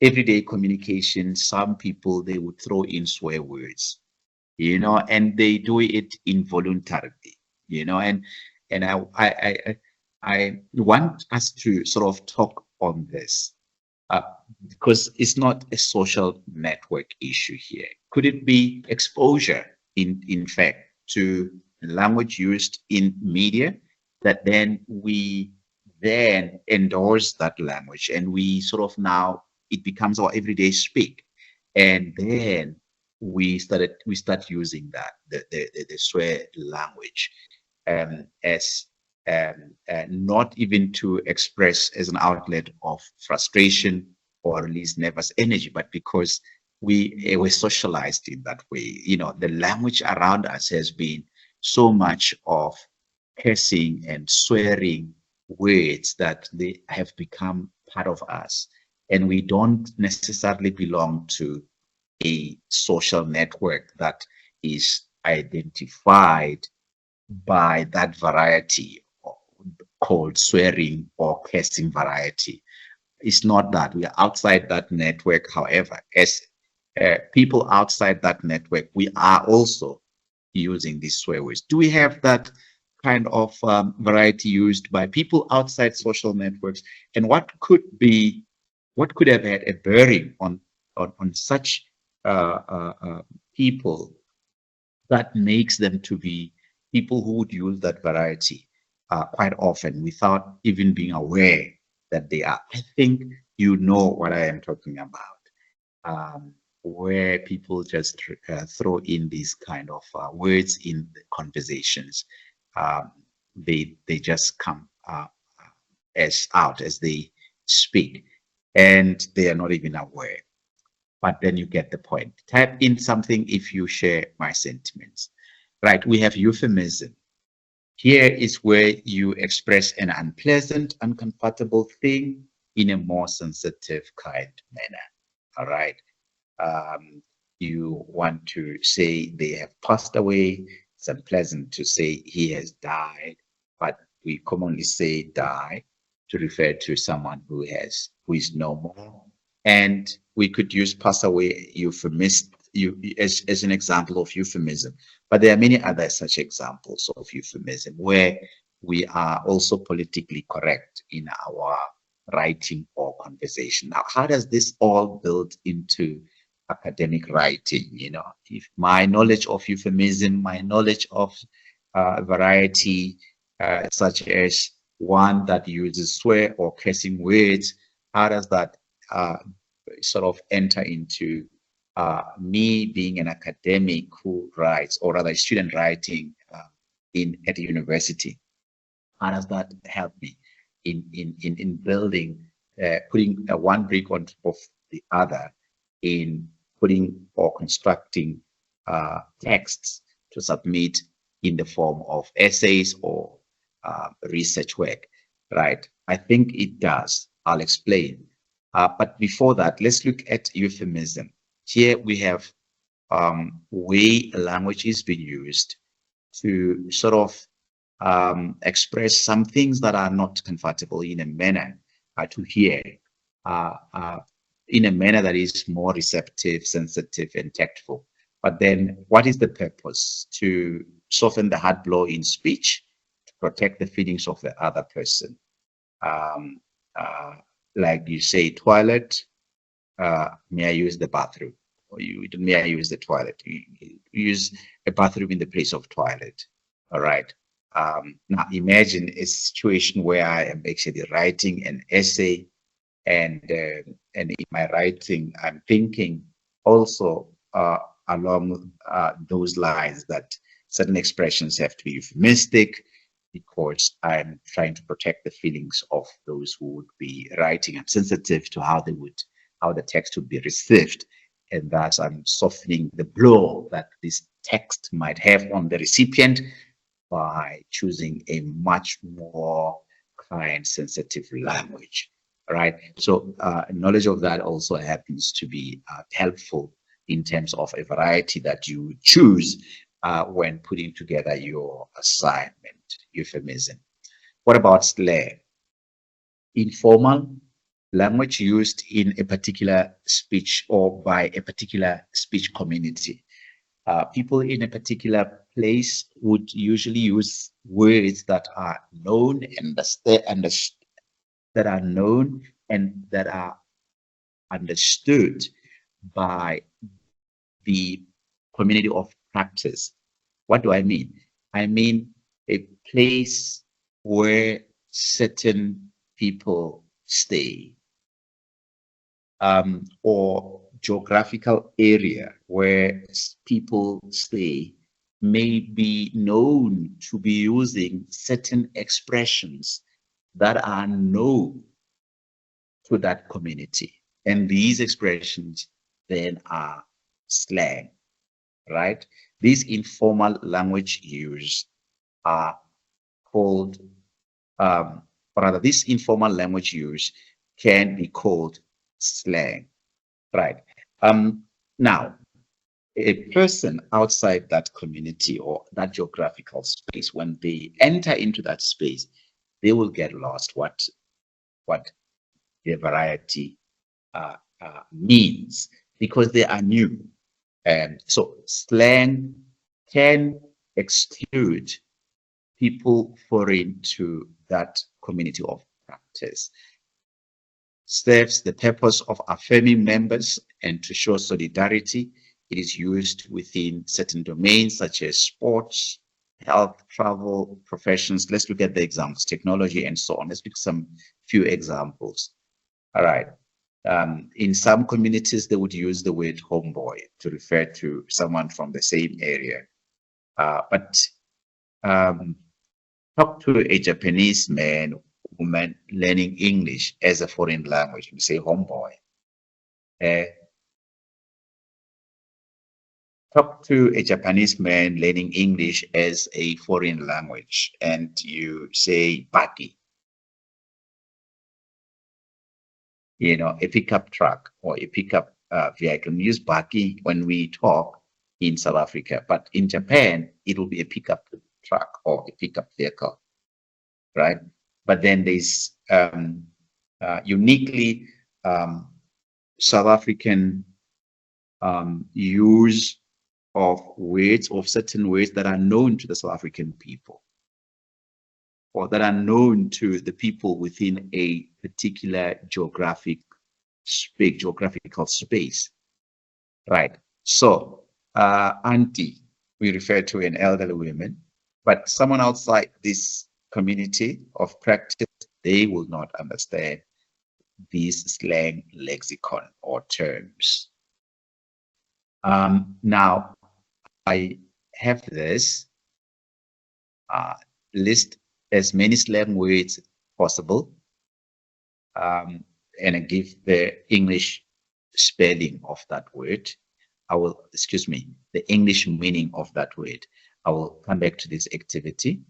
everyday communication, some people, they would throw in swear words, and they do it involuntarily, and I want us to sort of talk on this uh, because it's not a social network issue here. Could it be exposure, in fact, to language used in media, that then we then endorse that language, and we sort of now, it becomes our everyday speak, and then we start using that the swear language as not even to express as an outlet of frustration or release nervous energy, but because we were socialized in that way. You know, the language around us has been so much of cursing and swearing words that they have become part of us, and we don't necessarily belong to a social network that is identified by that variety called swearing or cursing variety. It's not that we are outside that network. However, as people outside that network, we are also using these swear words. Do we have that kind of variety used by people outside social networks? And what could have had a bearing on such people that makes them to be people who would use that variety quite often without even being aware that they are? I think you know what I am talking about, where people just throw in these kind of words in the conversations. Um, they just come as out as they speak, and they are not even aware. But then you get the point. Type in something if you share my sentiments. Right, we have euphemism. Here is where you express an unpleasant, uncomfortable thing in a more sensitive, kind manner. All right. You want to say they have passed away. It's unpleasant to say he has died, but we commonly say die to refer to someone who is no more. And we could use pass away as an example of euphemism. But there are many other such examples of euphemism where we are also politically correct in our writing or conversation. Now, how does this all build into academic writing? You know, if my knowledge of euphemism, my knowledge of variety, such as one that uses swear or cursing words, how does that sort of enter into me being an academic who writes, or rather a student writing at a university? How does that help me in building, putting one brick on top of the other, in putting or constructing texts to submit in the form of essays or research work, right? I think it does. I'll explain. But before that, let's look at euphemism. Here we have way language is being used to sort of express some things that are not comfortable in a manner to hear, uh, uh, in a manner that is more receptive, sensitive, and tactful. But then, what is the purpose? To soften the hard blow in speech, to protect the feelings of the other person. Um, uh, like you say, toilet, may I use the bathroom? Or may I use the toilet? You use a bathroom in the place of toilet. All right. Now imagine a situation where I am actually writing an essay, and in my writing, I'm thinking also along those lines that certain expressions have to be euphemistic, because I'm trying to protect the feelings of those who would be writing. I'm sensitive to how the text would be received, and thus I'm softening the blow that this text might have on the recipient by choosing a much more kind, sensitive language. All right. So knowledge of that also happens to be helpful in terms of a variety that you choose when putting together your assignment. Euphemism. What about slang? Informal language used in a particular speech or by a particular speech community. People in a particular place would usually use words that are known and that are known and that are understood by the community of practice. What do I mean? I mean a place where certain people stay, or geographical area where people stay may be known to be using certain expressions that are known to that community. And these expressions then are slang, right? These informal language use are called, or rather, this informal language use can be called slang, right? Now, a person outside that community or that geographical space, when they enter into that space, they will get lost what the variety means because they are new. So slang can exclude people foreign to that community of practice. Serves the purpose of affirming members and to show solidarity. It is used within certain domains such as sports, health, travel, professions. Let's look at the examples, technology, and so on. Let's pick some few examples. All right. In some communities, they would use the word homeboy to refer to someone from the same area. But talk to a Japanese man, woman learning English as a foreign language, you say homeboy. Talk to a Japanese man learning English as a foreign language, and you say buggy. You know, a pickup truck or a pickup vehicle. We use buggy when we talk in South Africa, but in Japan, it will be a pickup truck or a pickup vehicle, right? But then there's uniquely South African use of words, of certain words that are known to the South African people, or that are known to the people within a particular geographical space, right? So, auntie, we refer to an elderly woman, but someone outside this community of practice, they will not understand these slang lexicon or terms. Now, I have this list as many slang words possible, and I give the English spelling of that word. The English meaning of that word. I will come back to this activity.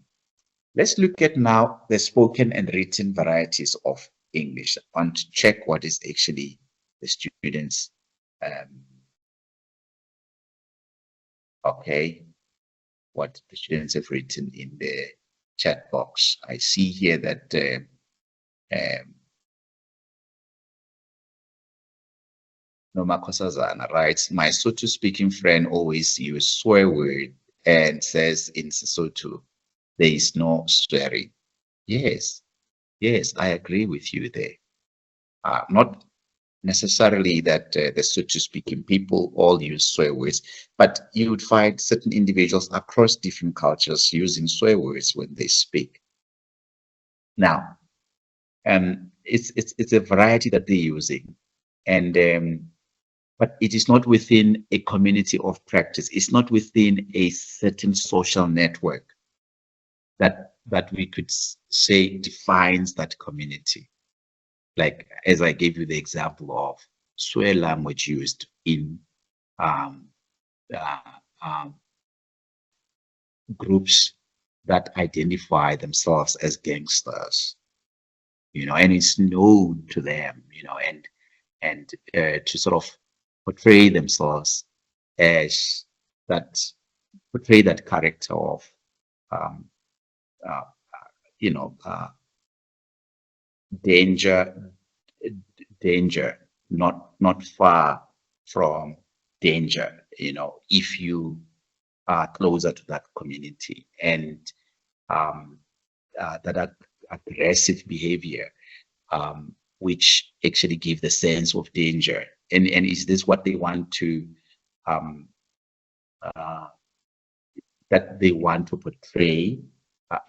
Let's look at now the spoken and written varieties of English. I want to check what is actually the students. Okay, what the students have written in the chat box. I see here that Noma Kosazana writes, my Sotho speaking friend always uses swear word and says in Sotho, there is no swearing. Yes, I agree with you there. Not necessarily that the Sotho speaking people all use swear words, but you would find certain individuals across different cultures using swear words when they speak. Now, it's a variety that they're using, and but it is not within a community of practice. It's not within a certain social network that we could say defines that community. Like as I gave you the example of swear language used in groups that identify themselves as gangsters, you know, and it's known to them, you know, and to sort of portray themselves as portray that character of you know, danger, not far from danger, you know, if you are closer to that community, and that aggressive behavior, which actually give the sense of danger. And is this what they want to that they want to portray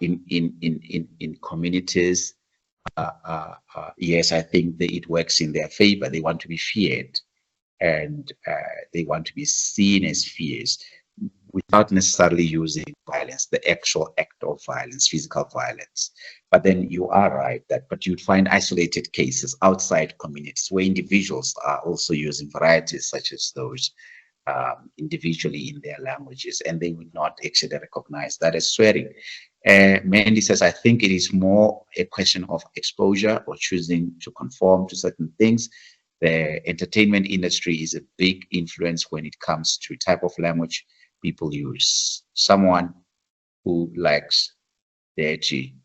in communities? Yes, I think that it works in their favor. They want to be feared. and they want to be seen as fierce without necessarily using violence, the actual act of violence, physical violence. But then you are right that, but you'd find isolated cases outside communities where individuals are also using varieties such as those individually in their languages, and they would not actually recognize that as swearing. Mandy says, I think it is more a question of exposure or choosing to conform to certain things. The entertainment industry is a big influence when it comes to type of language people use. Someone who likes dirty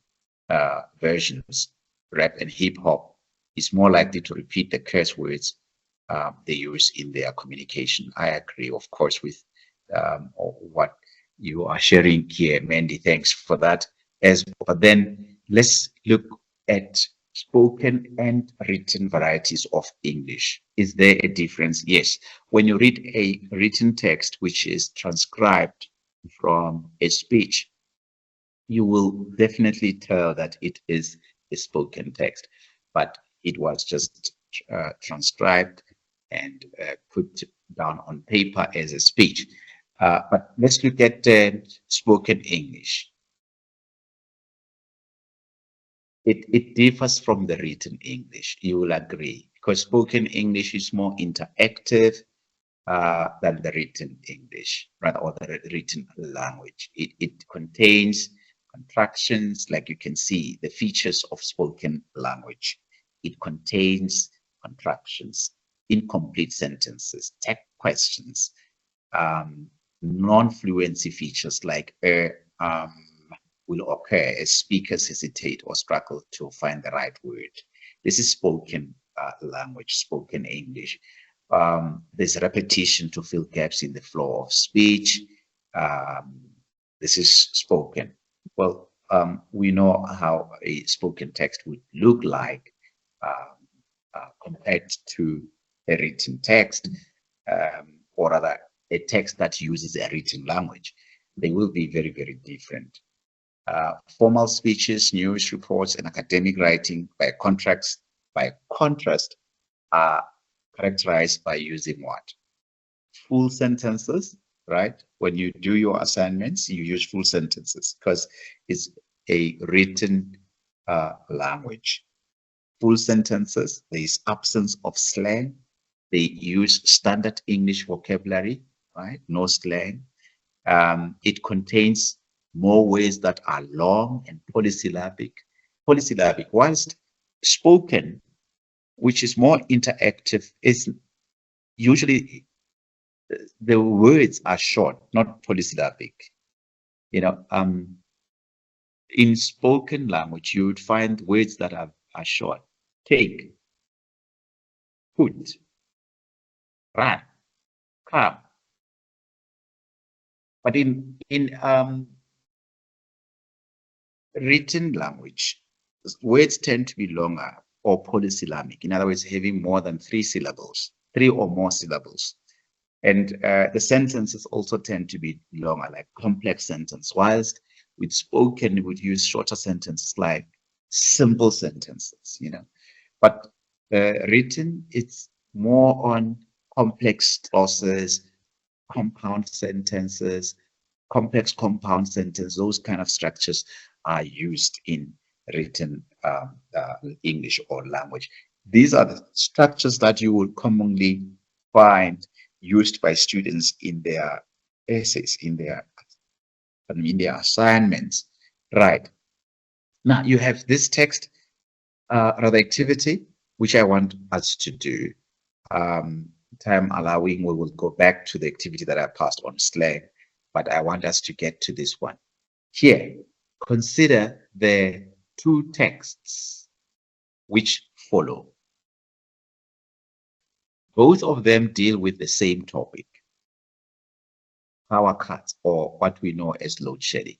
versions, rap and hip hop, is more likely to repeat the curse words they use in their communication. I agree, of course, with what you are sharing here, Mandy. Thanks for that. But then let's look at spoken and written varieties of English. Is there a difference? Yes. When you read a written text which is transcribed from a speech, you will definitely tell that it is a spoken text, but it was just transcribed and put down on paper as a speech. But let's look at spoken English. It differs from the written English, you will agree, because spoken English is more interactive than the written English, rather, or the written language. It contains contractions, like you can see, the features of spoken language. It contains contractions, incomplete sentences, tech questions, non-fluency features like will occur as speakers hesitate or struggle to find the right word. This is spoken language, spoken English. There's repetition to fill gaps in the flow of speech. This is spoken. Well, we know how a spoken text would look like compared to a written text, or rather a text that uses a written language. They will be very, very different. Formal speeches, news reports, and academic writing, by contrast, are characterized by using what? Full sentences, right? When you do your assignments, you use full sentences because it's a written language. Full sentences, there is absence of slang. They use standard English vocabulary, right? No slang. It contains more words that are long and polysyllabic. Whilst spoken, which is more interactive, is usually the words are short, not polysyllabic. You know, in spoken language, you would find words that are short. Take, put, run, come. But in written language, words tend to be longer or polysyllabic. In other words, having more than 3 syllables, 3 or more syllables. And the sentences also tend to be longer, like complex sentence. Whilst with spoken, we would use shorter sentences like simple sentences, you know. But written, it's more on complex clauses, compound sentences, complex compound sentences. Those kind of structures are used in written English or language. These are the structures that you will commonly find used by students in their essays, in their assignments. Right. Now you have this text rather activity, which I want us to do. Time allowing, we will go back to the activity that I passed on Slack, but I want us to get to this one. Here, consider the 2 texts which follow. Both of them deal with the same topic, power cuts, or what we know as load shedding.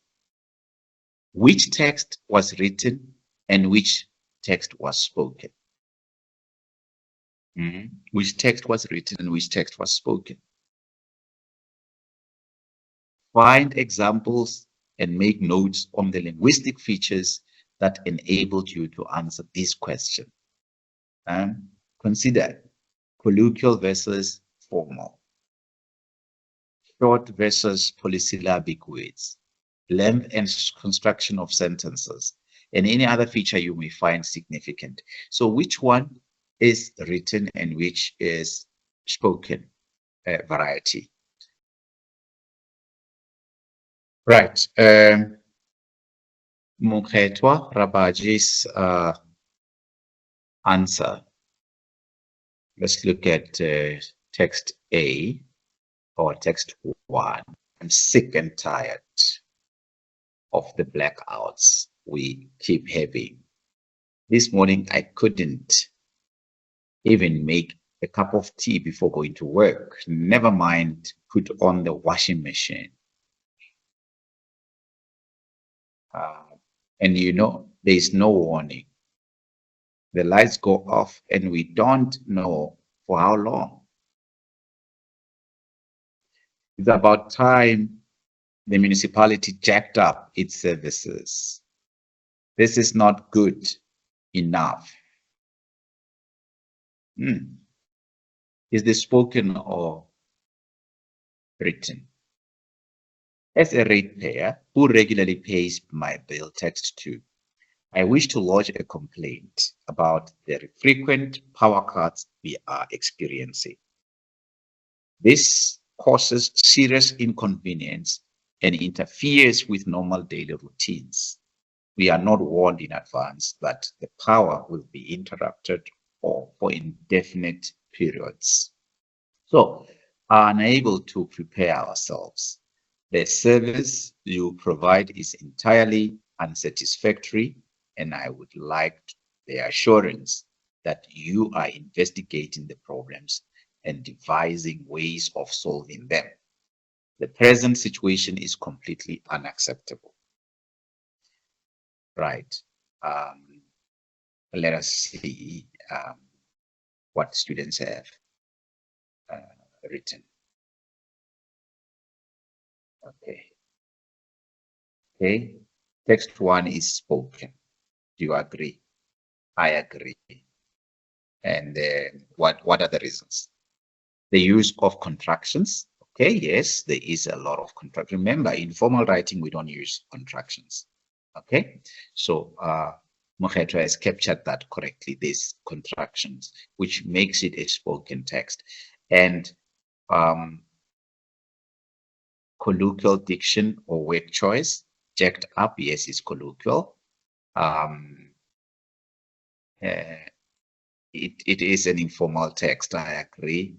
Which text was written and which text was spoken? Which text was written and which text was spoken? Find examples and make notes on the linguistic features that enabled you to answer this question. Consider colloquial versus formal, short versus polysyllabic words, length and construction of sentences, and any other feature you may find significant. So which one is written and which is spoken variety? Right. Mukhetwa Rabaji's answer. Let's look at text A or text 1. I'm sick and tired of the blackouts we keep having. This morning, I couldn't even make a cup of tea before going to work. Never mind, put on the washing machine. And you know, there's no warning. The lights go off and we don't know for how long. It's about time the municipality jacked up its services. This is not good enough. Is this spoken or written? As a ratepayer who regularly pays my bill text 2, I wish to lodge a complaint about the frequent power cuts we are experiencing. This causes serious inconvenience and interferes with normal daily routines. We are not warned in advance that the power will be interrupted or for indefinite periods. So, are unable to prepare ourselves. The service you provide is entirely unsatisfactory, and I would like the assurance that you are investigating the problems and devising ways of solving them. The present situation is completely unacceptable. Right. Let us see what students have written. Okay. Text 1 is spoken. Do you agree? I agree. And what are the reasons? The use of contractions. Okay, yes, there is a lot of contractions. Remember, in formal writing, we don't use contractions. Okay, so Mokhetwa has captured that correctly, these contractions, which makes it a spoken text. And colloquial diction or word choice, jacked up, yes, it's colloquial. It is an informal text, I agree.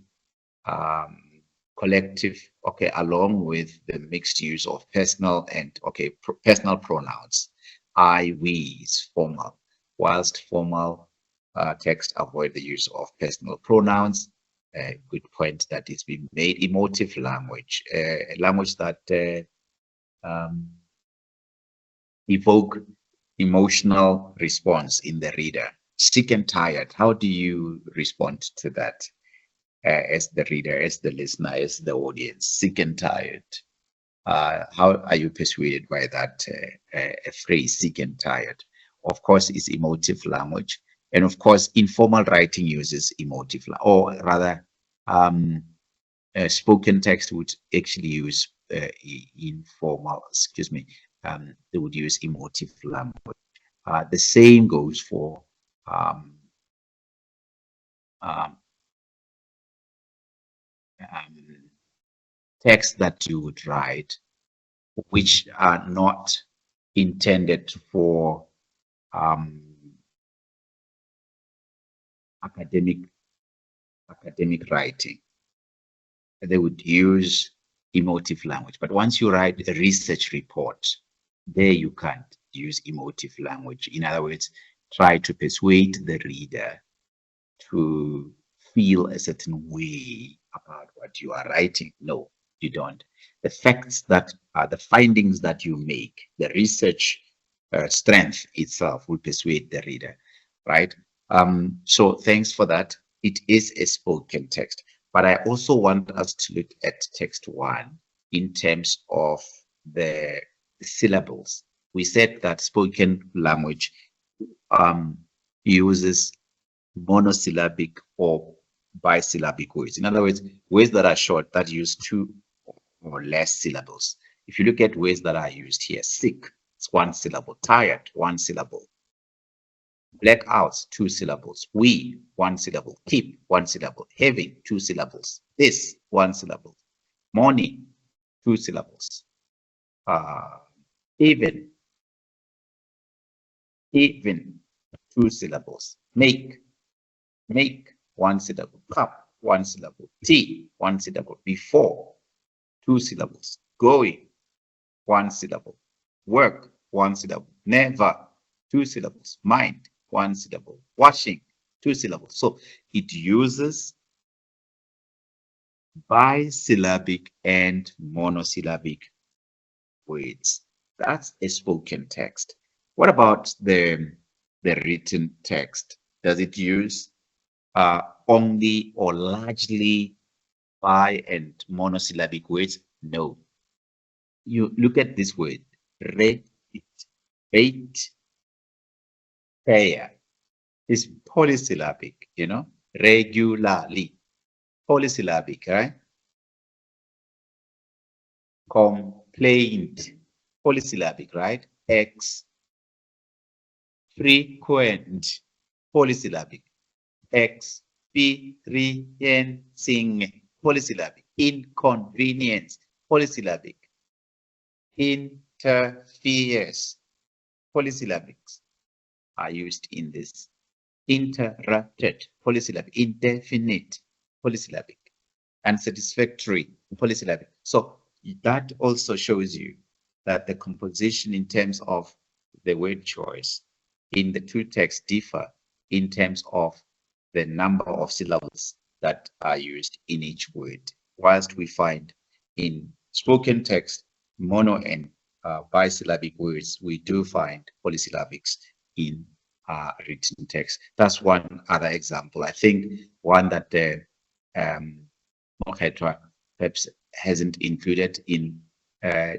Collective, okay, along with the mixed use of personal and, okay, personal pronouns. I, we is formal, whilst formal text avoid the use of personal pronouns. A good point that is being made. Emotive language, a language that evoke emotional response in the reader. Sick and tired, how do you respond to that as the reader, as the listener, as the audience? Sick and tired. How are you persuaded by that phrase, sick and tired? Of course, it's emotive language. And of course, informal writing uses emotive, or rather, spoken text would actually use informal, excuse me, they would use emotive language. The same goes for texts that you would write, which are not intended for academic writing. They would use emotive language. But once you write a research report, there you can't use emotive language. In other words, try to persuade the reader to feel a certain way about what you are writing. No, you don't. The facts that are the findings that you make, the research strength itself will persuade the reader, right? So thanks for that. It is a spoken text, but I also want us to look at text 1 in terms of the syllables. We said that spoken language uses monosyllabic or bisyllabic words. In other words, words that are short that use two or less syllables. If you look at words that are used here, sick, it's one syllable. Tired, one syllable. Blackouts, two syllables. We, one syllable. Keep, one syllable. Having, two syllables. This, one syllable. Morning, two syllables. Even, two syllables. Make, one syllable. Cup, one syllable. Tea, one syllable. Before, two syllables. Going, one syllable. Work, one syllable. Never, two syllables. Mind, one syllable. Washing, two syllables. So it uses bisyllabic and monosyllabic words. That's a spoken text. What about the written text? Does it use only or largely bi and monosyllabic words? No. You look at this word, rate, fair, is polysyllabic, you know, regularly, polysyllabic, right? Complaint, polysyllabic, right? Frequent, polysyllabic. Experiencing, polysyllabic. Inconvenience, polysyllabic. Interferes, polysyllabics are used in this. Interrupted, polysyllabic. Indefinite, polysyllabic. Unsatisfactory, polysyllabic. So that also shows you that the composition in terms of the word choice in the two texts differ in terms of the number of syllables that are used in each word. Whilst we find in spoken text mono and bisyllabic words, we do find polysyllabics in written text. That's one other example. I think one that Mokhetwa perhaps hasn't included in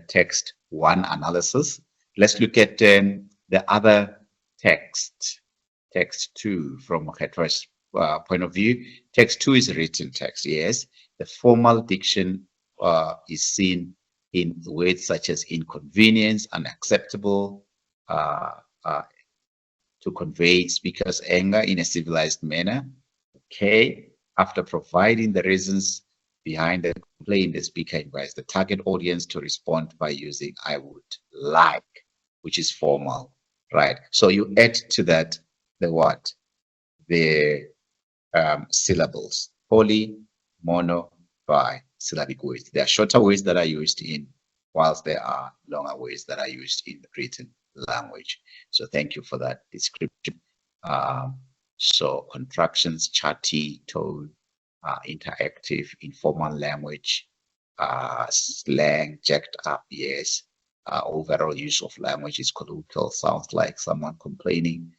text one analysis. Let's look at the other text two from Mokhetwa's point of view. Text two is written text, yes. The formal diction is seen in words such as inconvenience, unacceptable, to convey speaker's anger in a civilized manner. Okay, after providing the reasons behind the complaint, the speaker invites the target audience to respond by using I would like, which is formal, right? So you add to that the what? The syllables, poly, mono, bi, syllabic words. There are shorter words that are used in, whilst there are longer words that are used in the written language. So thank you for that description. So contractions, chatty, tone, interactive, informal language, slang, jacked up, yes. Overall use of language is colloquial, sounds like someone complaining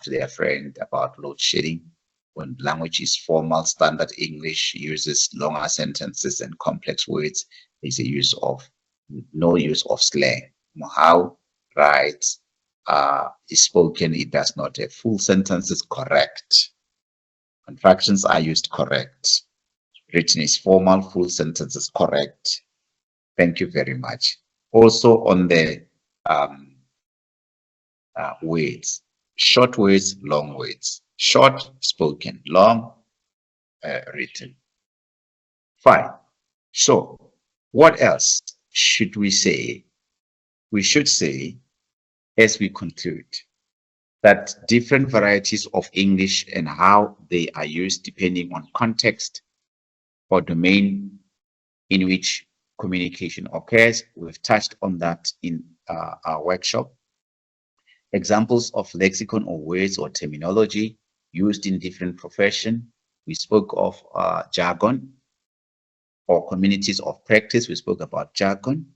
to their friend about load shedding. When language is formal, standard English uses longer sentences and complex words. There's no use of slang. How writes is spoken, it does not have full sentences, correct. Contractions are used, correct. Written is formal, full sentences, correct. Thank you very much. Also on the words, short words, long words. Short, spoken, long, written. Fine. So what else should we say? We should say, as we conclude, that different varieties of English and how they are used depending on context or domain in which communication occurs. We've touched on that in our workshop. Examples of lexicon or words or terminology used in different professions. We spoke of jargon or communities of practice. We spoke about jargon.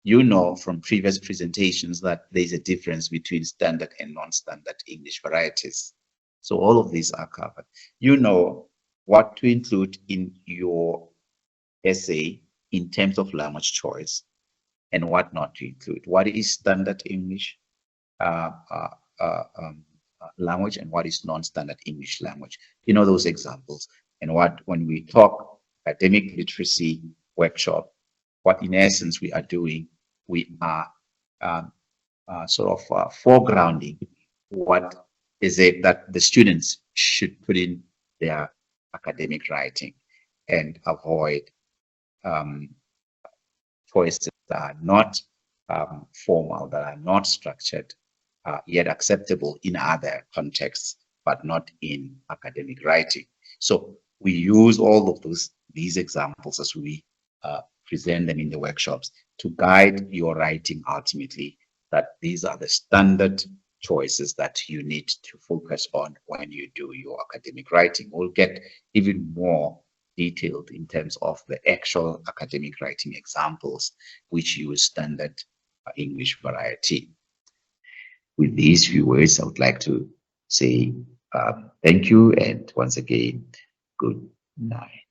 You know from previous presentations that there's a difference between standard and non-standard English varieties. So all of these are covered. You know what to include in your essay in terms of language choice and what not to include. What is standard English language and what is non-standard English language? You know those examples. And when we talk academic literacy workshop, what in essence we are doing, we are sort of foregrounding what is it that the students should put in their academic writing and avoid um, choices that are not formal, that are not structured, yet acceptable in other contexts, but not in academic writing. So we use all of these examples as we present them in the workshops to guide your writing ultimately, that these are the standard choices that you need to focus on when you do your academic writing. We'll get even more detailed in terms of the actual academic writing examples which use standard English variety. With these few words, I would like to say thank you, and once again, good night.